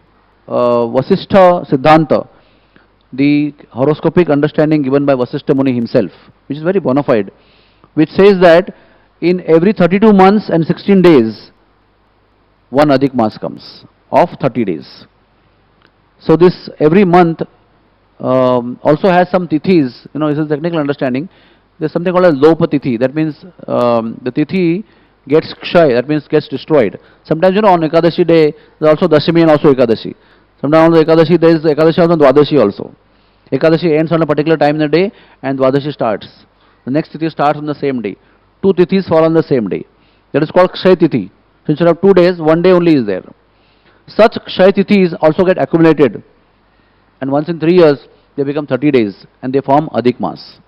Vasishtha Siddhanta, the horoscopic understanding given by Vasishtha Muni himself, which is very bona fide, which says that in every 32 months and 16 days, one Adhik Maas comes of 30 days. So this every month also has some tithis, this is technical understanding. There's something called as Lopa Tithi, that means the Tithi gets Kshay, that means gets destroyed. Sometimes on Ekadashi day, there's also Dashami and also Ekadashi. Sometimes on the Ekadashi, there is Ekadashi also and Dwadashi also. Ekadashi ends on a particular time in the day and Dwadashi starts. The next Tithi starts on the same day. 2 Tithis fall on the same day. That is called Kshay Tithi. So instead of 2 days, 1 day only is there. Such Kshay Tithis also get accumulated, and once in 3 years they become 30 days and they form Adhik Maas.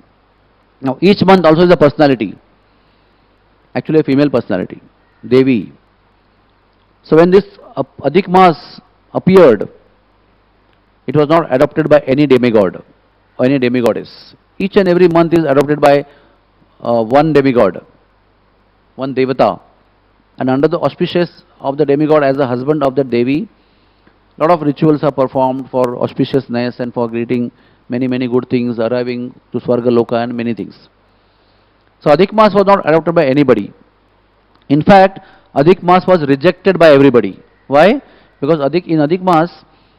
Now each month also is a personality, actually a female personality, Devi. So when this Adhik Maas appeared, it was not adopted by any demigod or any demigoddess. Each and every month is adopted by one demigod, one Devata, and under the auspices of the demigod as the husband of the Devi, lot of rituals are performed for auspiciousness and for greeting many good things, arriving to Swarga Loka and many things. So Adhik Maas was not adopted by anybody. In fact, Adhik Maas was rejected by everybody. Why? Because in Adhik Maas,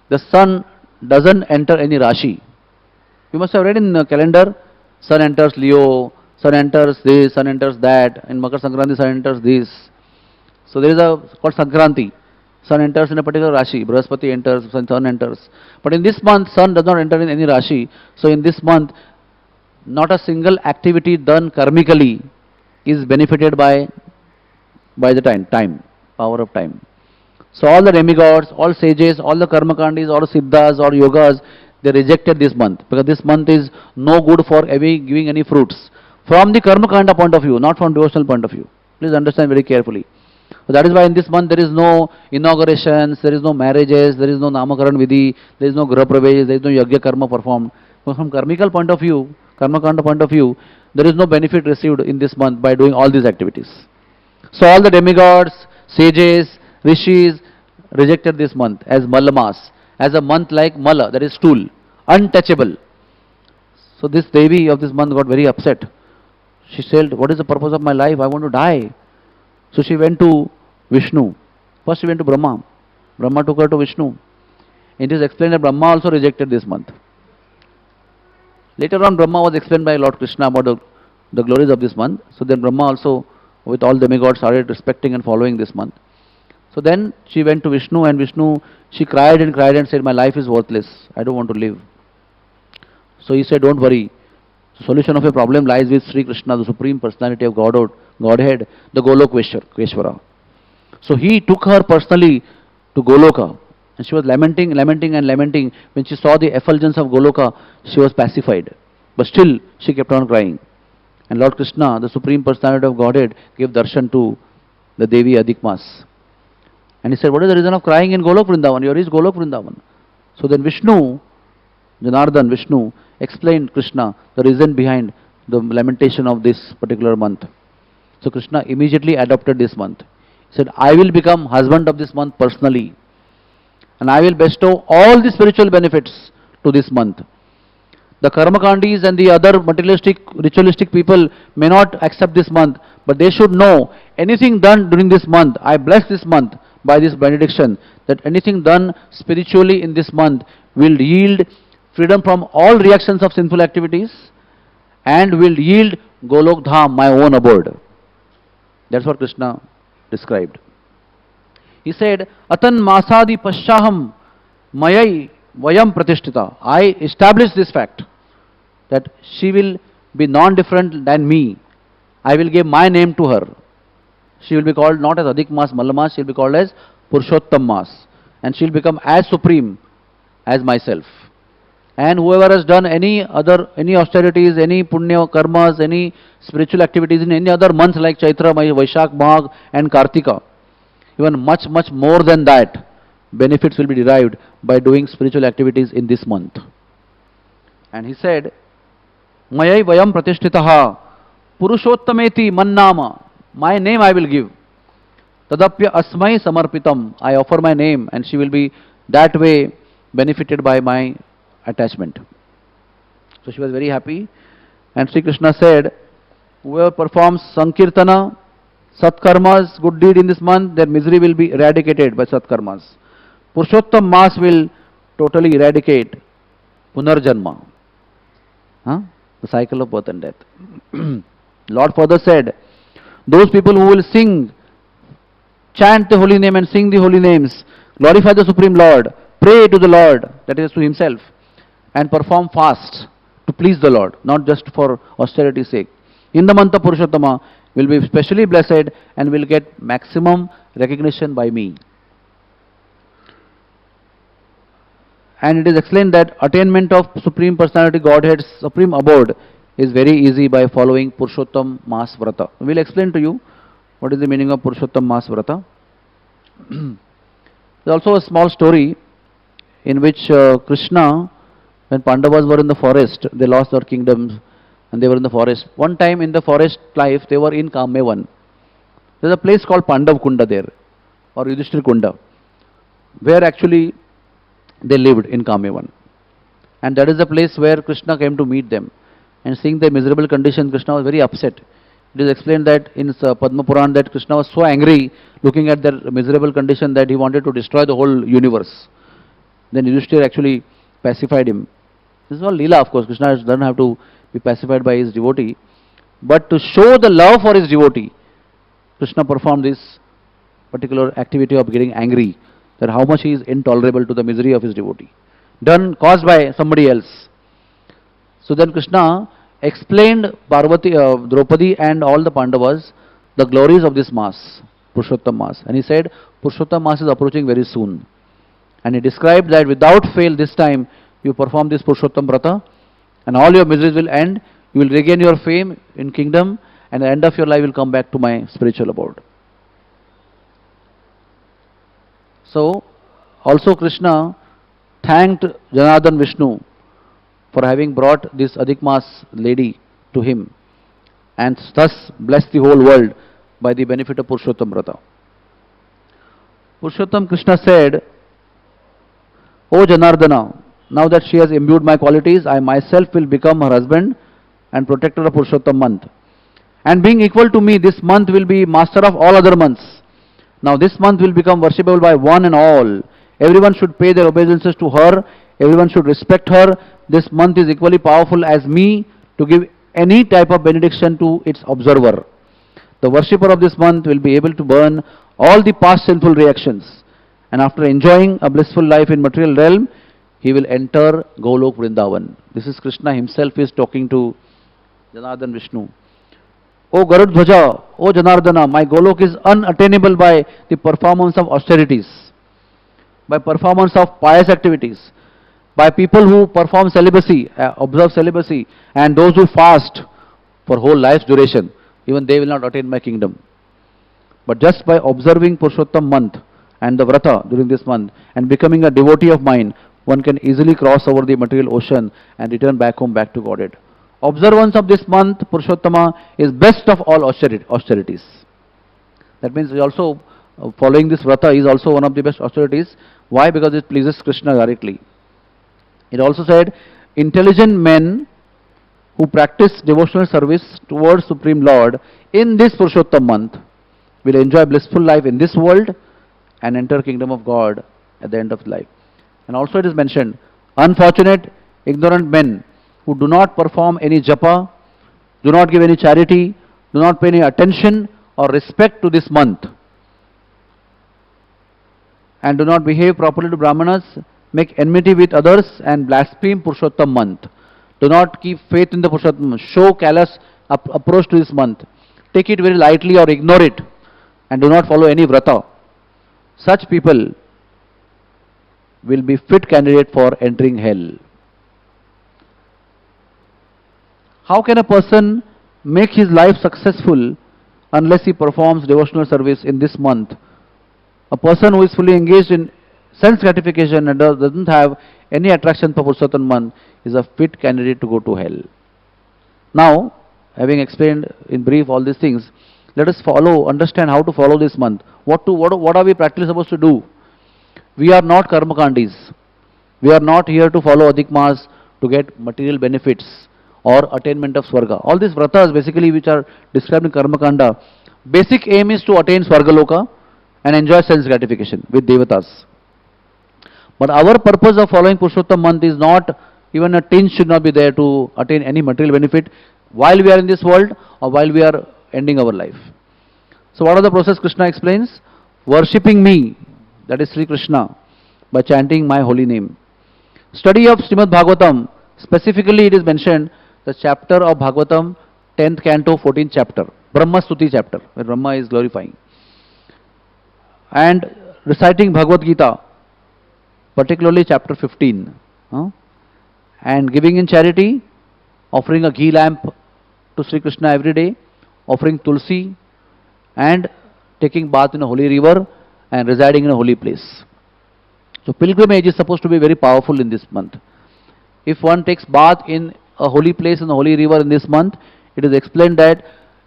the sun doesn't enter any Rashi. You must have read in the calendar, sun enters Leo, sun enters this, sun enters that, in Makar Sankranti sun enters this. So there is called Sankranti. Sun enters in a particular Rashi, Brahaspati enters, sun enters. But in this month, sun does not enter in any Rashi. So in this month, not a single activity done karmically is benefited by the time, power of time. So all the demigods, all sages, all the karmakandis, all siddhas, or yogas, they rejected this month, because this month is no good for giving any fruits. From the karmakanda point of view, not from devotional point of view. Please understand very carefully. So that is why in this month there is no inaugurations, there is no marriages, there is no Namakaran Vidhi, there is no Graha Pravesh, there is no Yagya Karma performed. So from karmical point of view, Karma Kanda point of view, there is no benefit received in this month by doing all these activities. So all the demigods, sages, rishis rejected this month as Malamas, as a month like Mala, that is stool, untouchable. So this Devi of this month got very upset. She said, what is the purpose of my life? I want to die. So she went to Vishnu. First she went to Brahma. Brahma took her to Vishnu. It is explained that Brahma also rejected this month. Later on Brahma was explained by Lord Krishna about the glories of this month. So then Brahma also with all demigods started respecting and following this month. So then she went to Vishnu, and Vishnu, she cried and said, my life is worthless. I don't want to live. So he said, don't worry. The solution of your problem lies with Sri Krishna, the Supreme Personality of Godhead, the Golokeshwara. So he took her personally to Goloka. And she was lamenting. When she saw the effulgence of Goloka, she was pacified. But still, she kept on crying. And Lord Krishna, the Supreme Personality of Godhead, gave darshan to the Devi Adhika Maas. And he said, what is the reason of crying in Golok Vrindavan? Here is Golok Vrindavan. So then Vishnu, explained Krishna the reason behind the lamentation of this particular month. So Krishna immediately adopted this month. He said, I will become husband of this month personally. And I will bestow all the spiritual benefits to this month. The Karmakandis and the other materialistic, ritualistic people may not accept this month, but they should know anything done during this month, I bless this month by this benediction, that anything done spiritually in this month will yield freedom from all reactions of sinful activities and will yield Golok Dham, my own abode. That's what Krishna described. He said, Atan Masadi Paschaham Mayai Vayam Pratishtita. I established this fact that she will be non-different than me. I will give my name to her. She will be called not as Adhika Maas, Malamas, she will be called as Purushottama Maas. And she will become as supreme as myself. And whoever has done any austerities, any punya karmas, any spiritual activities in any other months like Chaitra, Vaishak, Magh and Kartika, even much more than that, benefits will be derived by doing spiritual activities in this month. And he said, Mayai Vayam Pratishtitaha Purushottameti Mannama. My name I will give. Tadapya Asmai Samarpitam. I offer my name, and she will be that way benefited by my attachment. So she was very happy. And Sri Krishna said, whoever performs Sankirtana, Satkarmas, good deed in this month, their misery will be eradicated by Satkarmas. Purushottam Maas will totally eradicate Punarjanma. The cycle of birth and death. Lord further said, those people who will sing, chant the holy name and sing the holy names, glorify the Supreme Lord, pray to the Lord, that is to Himself, and perform fast to please the Lord, not just for austerity's sake, in the month of Purushottama, will be specially blessed and will get maximum recognition by me. And it is explained that attainment of Supreme Personality Godhead's Supreme Abode is very easy by following Purushottam Maas Vrata. We will explain to you what is the meaning of Purushottam Maas Vrata. There is also a small story in which Krishna, when Pandavas were in the forest, they lost their kingdoms and they were in the forest. One time in the forest life, they were in Kamevan. There is a place called Pandav Kunda there, or Yudhishthir Kunda, where actually they lived in Kamevan. And that is the place where Krishna came to meet them. And seeing their miserable condition, Krishna was very upset. It is explained that in Padma Puran that Krishna was so angry looking at their miserable condition that he wanted to destroy the whole universe. Then Yudhishthir actually pacified him. This is all Leela, of course. Krishna doesn't have to be pacified by his devotee. But to show the love for his devotee, Krishna performed this particular activity of getting angry, that how much he is intolerable to the misery of his devotee, caused by somebody else. So then Krishna explained Draupadi and all the Pandavas the glories of this Maas, Purushottam Maas. And he said, Purushottam Maas is approaching very soon. And he described that without fail this time you perform this Purushottam Vrata and all your miseries will end, you will regain your fame in kingdom and at the end of your life you will come back to my spiritual abode. So, also Krishna thanked Janardhan Vishnu for having brought this Adhik Maas lady to him, and thus blessed the whole world by the benefit of Purushottam Vrata. Purushottam Krishna said, O Janardana, now that she has imbued my qualities, I myself will become her husband and protector of Purushottam month. And being equal to me, this month will be master of all other months. Now this month will become worshipable by one and all. Everyone should pay their obeisances to her. Everyone should respect her. This month is equally powerful as me to give any type of benediction to its observer. The worshipper of this month will be able to burn all the past sinful reactions. And after enjoying a blissful life in material realm, he will enter Golok Vrindavan. This is Krishna himself is talking to Janardhan Vishnu. O Garudhvaja, O Janardana, my Golok is unattainable by the performance of austerities, by performance of pious activities, by people who perform celibacy, observe celibacy, and those who fast for whole life's duration. Even they will not attain my kingdom. But just by observing Purushottam month and the Vrata during this month and becoming a devotee of mine, one can easily cross over the material ocean and return back home, back to Godhead. Observance of this month, Purushottama, is best of all austerities. That means also following this Vrata is also one of the best austerities. Why? Because it pleases Krishna directly. It also said, intelligent men who practice devotional service towards Supreme Lord in this Purushottam month will enjoy blissful life in this world and enter kingdom of God at the end of life. And also it is mentioned, unfortunate, ignorant men who do not perform any japa, do not give any charity, do not pay any attention or respect to this month, and do not behave properly to Brahmanas, make enmity with others and blaspheme Purushottam month. Do not keep faith in the Purushottam, show callous approach to this month, take it very lightly or ignore it, and do not follow any vrata. Such people will be fit candidate for entering hell. How can a person make his life successful unless he performs devotional service in this month? A person who is fully engaged in sense gratification and doesn't have any attraction for Purushottam month is a fit candidate to go to hell. Now, having explained in brief all these things, let us understand how to follow this month. What are we practically supposed to do? We are not karmakandis. We are not here to follow Adhik Maas to get material benefits or attainment of Swarga. All these vratas basically which are described in Karmakanda, basic aim is to attain Swargaloka and enjoy sense gratification with Devatas. But our purpose of following Purushottam month is not, even a tinge should not be there to attain any material benefit while we are in this world or while we are ending our life. So what are the process Krishna explains? Worshipping me, that is Sri Krishna, by chanting my holy name. Study of Srimad Bhagavatam, specifically it is mentioned the chapter of Bhagavatam, 10th canto, 14th chapter, Brahma Stuti chapter, where Brahma is glorifying. And reciting Bhagavad Gita, particularly chapter 15. And giving in charity, offering a ghee lamp to Sri Krishna every day, offering tulsi, and taking bath in a holy river and residing in a holy place. So pilgrimage is supposed to be very powerful in this month. If one takes bath in a holy place in a holy river in this month, it is explained that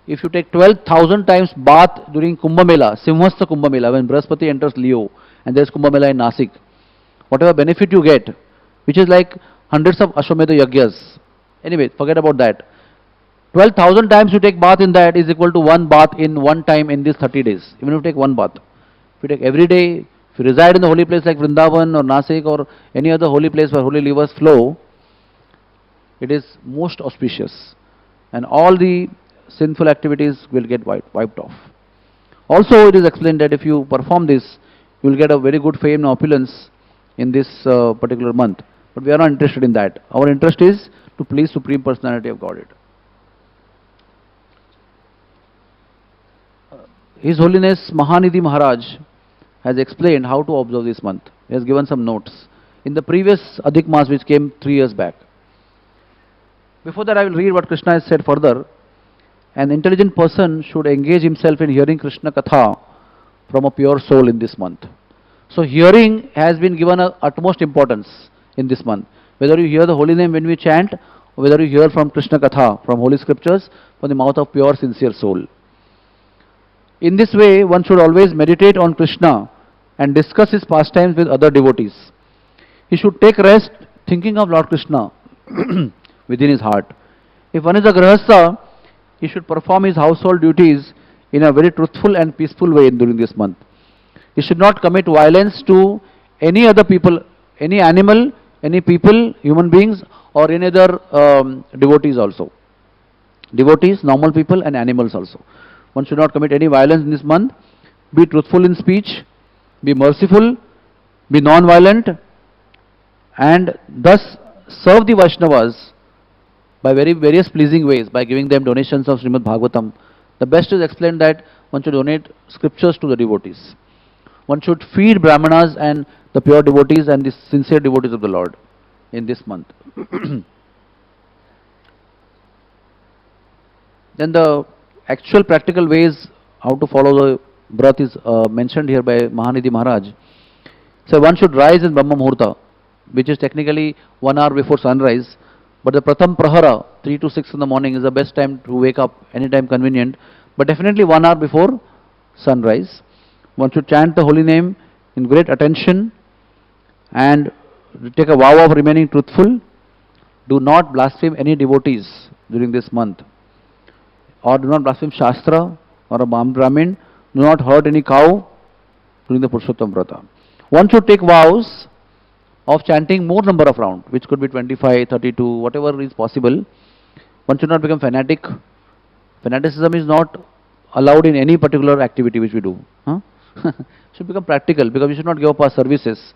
if you take 12,000 times bath during Kumbh Mela, Simhastha Kumbh Mela, when Brahaspati enters Leo and there is Kumbh Mela in Nasik, whatever benefit you get, which is like hundreds of Ashwamedha Yagyas. Anyway, forget about that. 12,000 times you take bath in that is equal to one bath in one time in these 30 days. Even if you take one bath. If you take every day, if you reside in the holy place like Vrindavan or Nasik or any other holy place where holy rivers flow, it is most auspicious. And all the sinful activities will get wiped off. Also, it is explained that if you perform this, you will get a very good fame and opulence in this particular month. But we are not interested in that. Our interest is to please Supreme Personality of Godhead. His Holiness Mahanidhi Maharaj has explained how to observe this month. He has given some notes in the previous Adhik Maas which came 3 years back. Before that, I will read what Krishna has said further. an intelligent person should engage himself in hearing Krishna Katha from a pure soul in this month. So hearing has been given a utmost importance in this month. Whether you hear the holy name when we chant, or whether you hear from Krishna Katha, from holy scriptures, from the mouth of pure sincere soul. In this way, one should always meditate on Krishna and discuss his pastimes with other devotees. He should take rest thinking of Lord Krishna within his heart. If one is a grahastha, he should perform his household duties in a very truthful and peaceful way during this month. He should not commit violence to any other people, any animal, any people, human beings, or any other devotees also. Devotees, normal people and animals also. One should not commit any violence in this month. Be truthful in speech, be merciful, be non-violent, and thus serve the Vaishnavas by various pleasing ways, by giving them donations of Srimad Bhagavatam. The best is explained that one should donate scriptures to the devotees. One should feed Brahmanas and the pure devotees and the sincere devotees of the Lord in this month. Then the actual practical ways how to follow the Vrat is mentioned here by Mahanidhi Maharaj. So one should rise in Brahma Muhurta, which is technically 1 hour before sunrise, but the Pratham Prahara, 3 to 6 in the morning, is the best time to wake up, anytime convenient, but definitely 1 hour before sunrise. One should chant the holy name in great attention and take a vow of remaining truthful. Do not blaspheme any devotees during this month, or do not blaspheme Shastra or a Brahmin. Do not hurt any cow during the Purushottama Vrata. One should take vows of chanting more number of rounds, which could be 25, 32, whatever is possible. One should not become fanatic. Fanaticism is not allowed in any particular activity which we do. Should become practical, because we should not give up our services.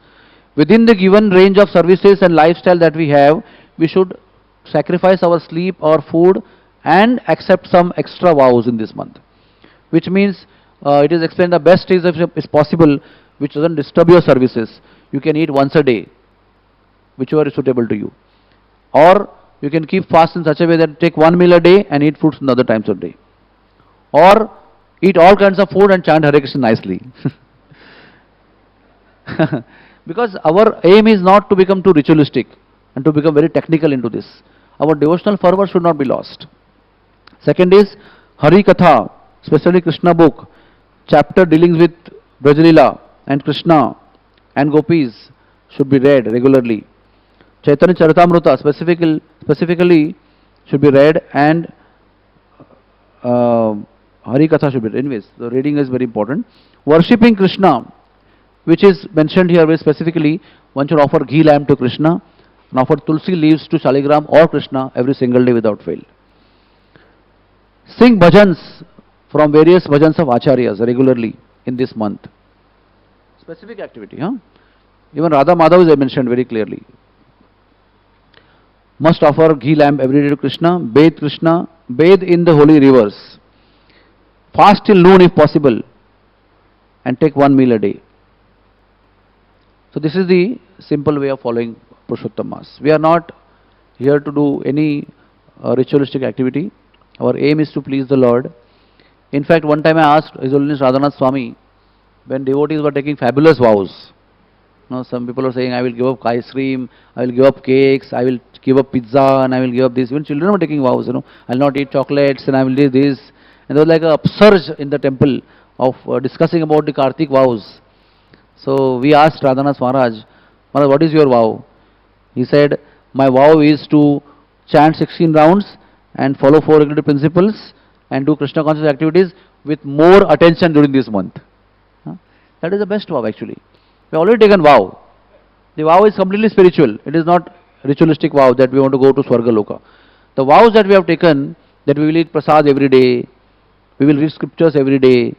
Within the given range of services and lifestyle that we have, we should sacrifice our sleep, our food, and accept some extra vows in this month. Which means, it is explained the best is if it's possible, which doesn't disturb your services. You can eat once a day, whichever is suitable to you. Or you can keep fast in such a way that take 1 meal a day and eat fruits in other times of the day. Or eat all kinds of food and chant Hare Krishna nicely. Because our aim is not to become too ritualistic and to become very technical into this. Our devotional fervor should not be lost. Second is Hari Katha, especially Krishna book, chapter dealing with Brajalila and Krishna and Gopis should be read regularly. Chaitanya Charitamrita specifically should be read, and Hari Katha should be read. Anyways, the reading is very important. Worshipping Krishna, which is mentioned here very specifically, one should offer ghee lamb to Krishna and offer tulsi leaves to Shaligram or Krishna every single day without fail. Sing bhajans from various bhajans of acharyas regularly in this month. Specific activity, Even Radha Madhav is mentioned very clearly. Must offer ghee lamb every day to Krishna, bathe in the holy rivers, fast till noon if possible, and take 1 meal a day. So this is the simple way of following Purushottama Maas. We are not here to do any ritualistic activity. Our aim is to please the Lord. In fact, one time I asked His Holiness Radhanath Swami, when devotees were taking fabulous vows. Some people are saying, I will give up ice cream, I will give up cakes, I will give up pizza, and I will give up this. Even children were taking vows, I will not eat chocolates, and I will do this. And there was like an upsurge in the temple of discussing about the Kartik vows. So we asked Radhanath Maharaj, what is your vow? He said, my vow is to chant 16 rounds and follow 4 regulative principles and do Krishna conscious activities with more attention during this month. That is the best vow actually. We have already taken vow. The vow is completely spiritual. It is not ritualistic vow that we want to go to Swarga Loka. The vows that we have taken, that we will eat prasad every day, we will read scriptures every day,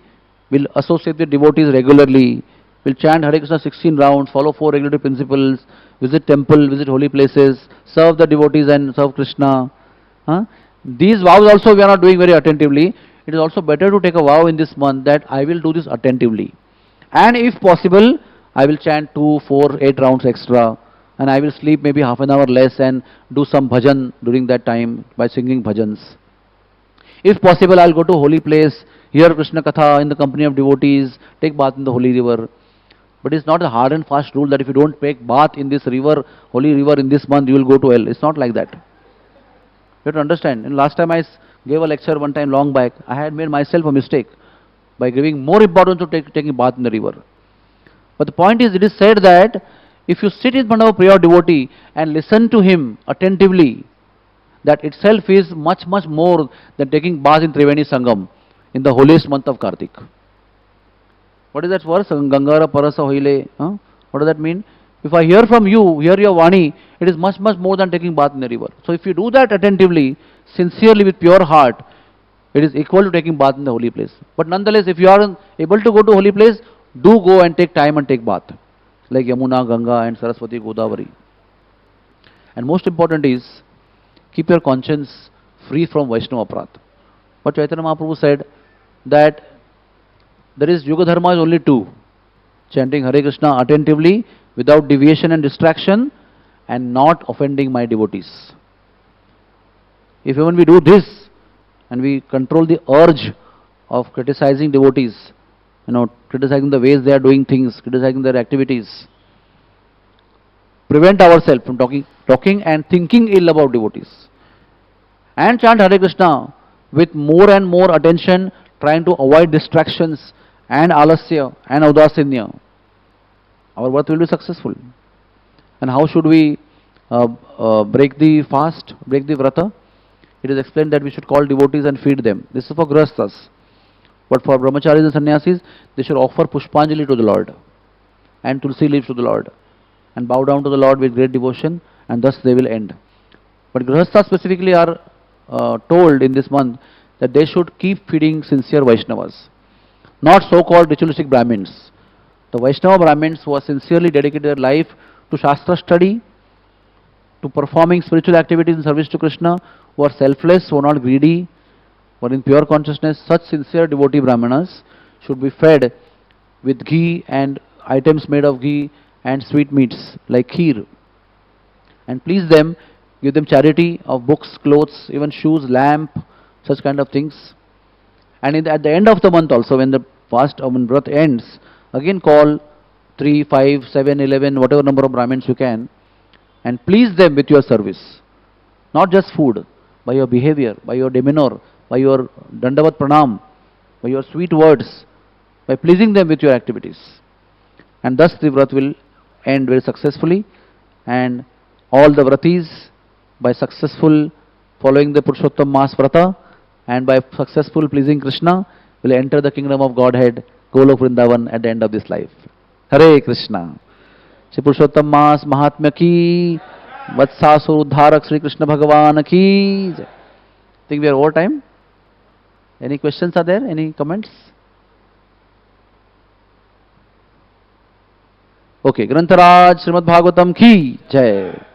we will associate with devotees regularly, we will chant Hare Krishna 16 rounds, follow 4 regulative principles, visit temple, visit holy places, serve the devotees and serve Krishna. These vows also we are not doing very attentively. It is also better to take a vow in this month that I will do this attentively. And if possible, I will chant 2, 4, 8 rounds extra, and I will sleep maybe half an hour less and do some bhajan during that time by singing bhajans. If possible, I'll go to holy place, hear Krishna Katha in the company of devotees, take bath in the holy river. But it's not a hard and fast rule that if you don't take bath in this river, holy river in this month, you will go to hell. It's not like that. You have to understand. And last time I gave a lecture one time long back, I had made myself a mistake by giving more importance to taking bath in the river. But the point is, it is said that if you sit in front of a pure devotee and listen to him attentively, that itself is much, much more than taking bath in Triveni Sangam in the holiest month of Kartik. What is that verse? Gangara Parasa Hoile. Huh? What does that mean? If I hear from you, hear your Vani, it is much, much more than taking bath in the river. So if you do that attentively, sincerely, with pure heart, it is equal to taking bath in the holy place. But nonetheless, if you are able to go to holy place, do go and take time and take bath. Like Yamuna, Ganga and Saraswati, Godavari. And most important is, keep your conscience free from Vaishnava Aparadh. What Chaitanya Mahaprabhu said, that there is Yuga Dharma is only two. Chanting Hare Krishna attentively, without deviation and distraction, and not offending my devotees. If even we do this, and we control the urge of criticizing devotees, criticizing the ways they are doing things, criticizing their activities, prevent ourselves from talking and thinking ill about devotees, and chant Hare Krishna with more and more attention, trying to avoid distractions and alasya and audasinya, our work will be successful. And how should we break the fast, break the vrata? It is explained that we should call devotees and feed them. This is for grahasthas. But for brahmacharis and sannyasis, they should offer pushpanjali to the Lord and tulsi leaves to the Lord and bow down to the Lord with great devotion, and thus they will end. But grahasthas specifically are told in this month that they should keep feeding sincere Vaishnavas, not so-called ritualistic Brahmins. The Vaishnava Brahmins who are sincerely dedicated their life to Shastra study, to performing spiritual activities in service to Krishna, who are selfless, who are not greedy, who are in pure consciousness, such sincere devotee Brahmanas should be fed with ghee and items made of ghee and sweetmeats like kheer. And please them, give them charity of books, clothes, even shoes, lamp, such kind of things. And at the end of the month also, when the fast or when Vrat ends, again call 3, 5, 7, 11, whatever number of Brahmins you can, and please them with your service. Not just food, by your behavior, by your demeanor, by your dandavat pranam, by your sweet words, by pleasing them with your activities. And thus the Vrat will end very successfully, and all the Vratis, by successful following the Purushottama Maas Vrata and by successful pleasing Krishna, will enter the kingdom of Godhead, Golok Vrindavan, at the end of this life. Hare Krishna. Shri Purushottama Maas Mahatmya ki, Vatsasur Udharak Shri Krishna Bhagavan ki. Think we are over time? Any questions are there? Any comments? Okay, Grantaraj Srimad Bhagavatam ki Jai.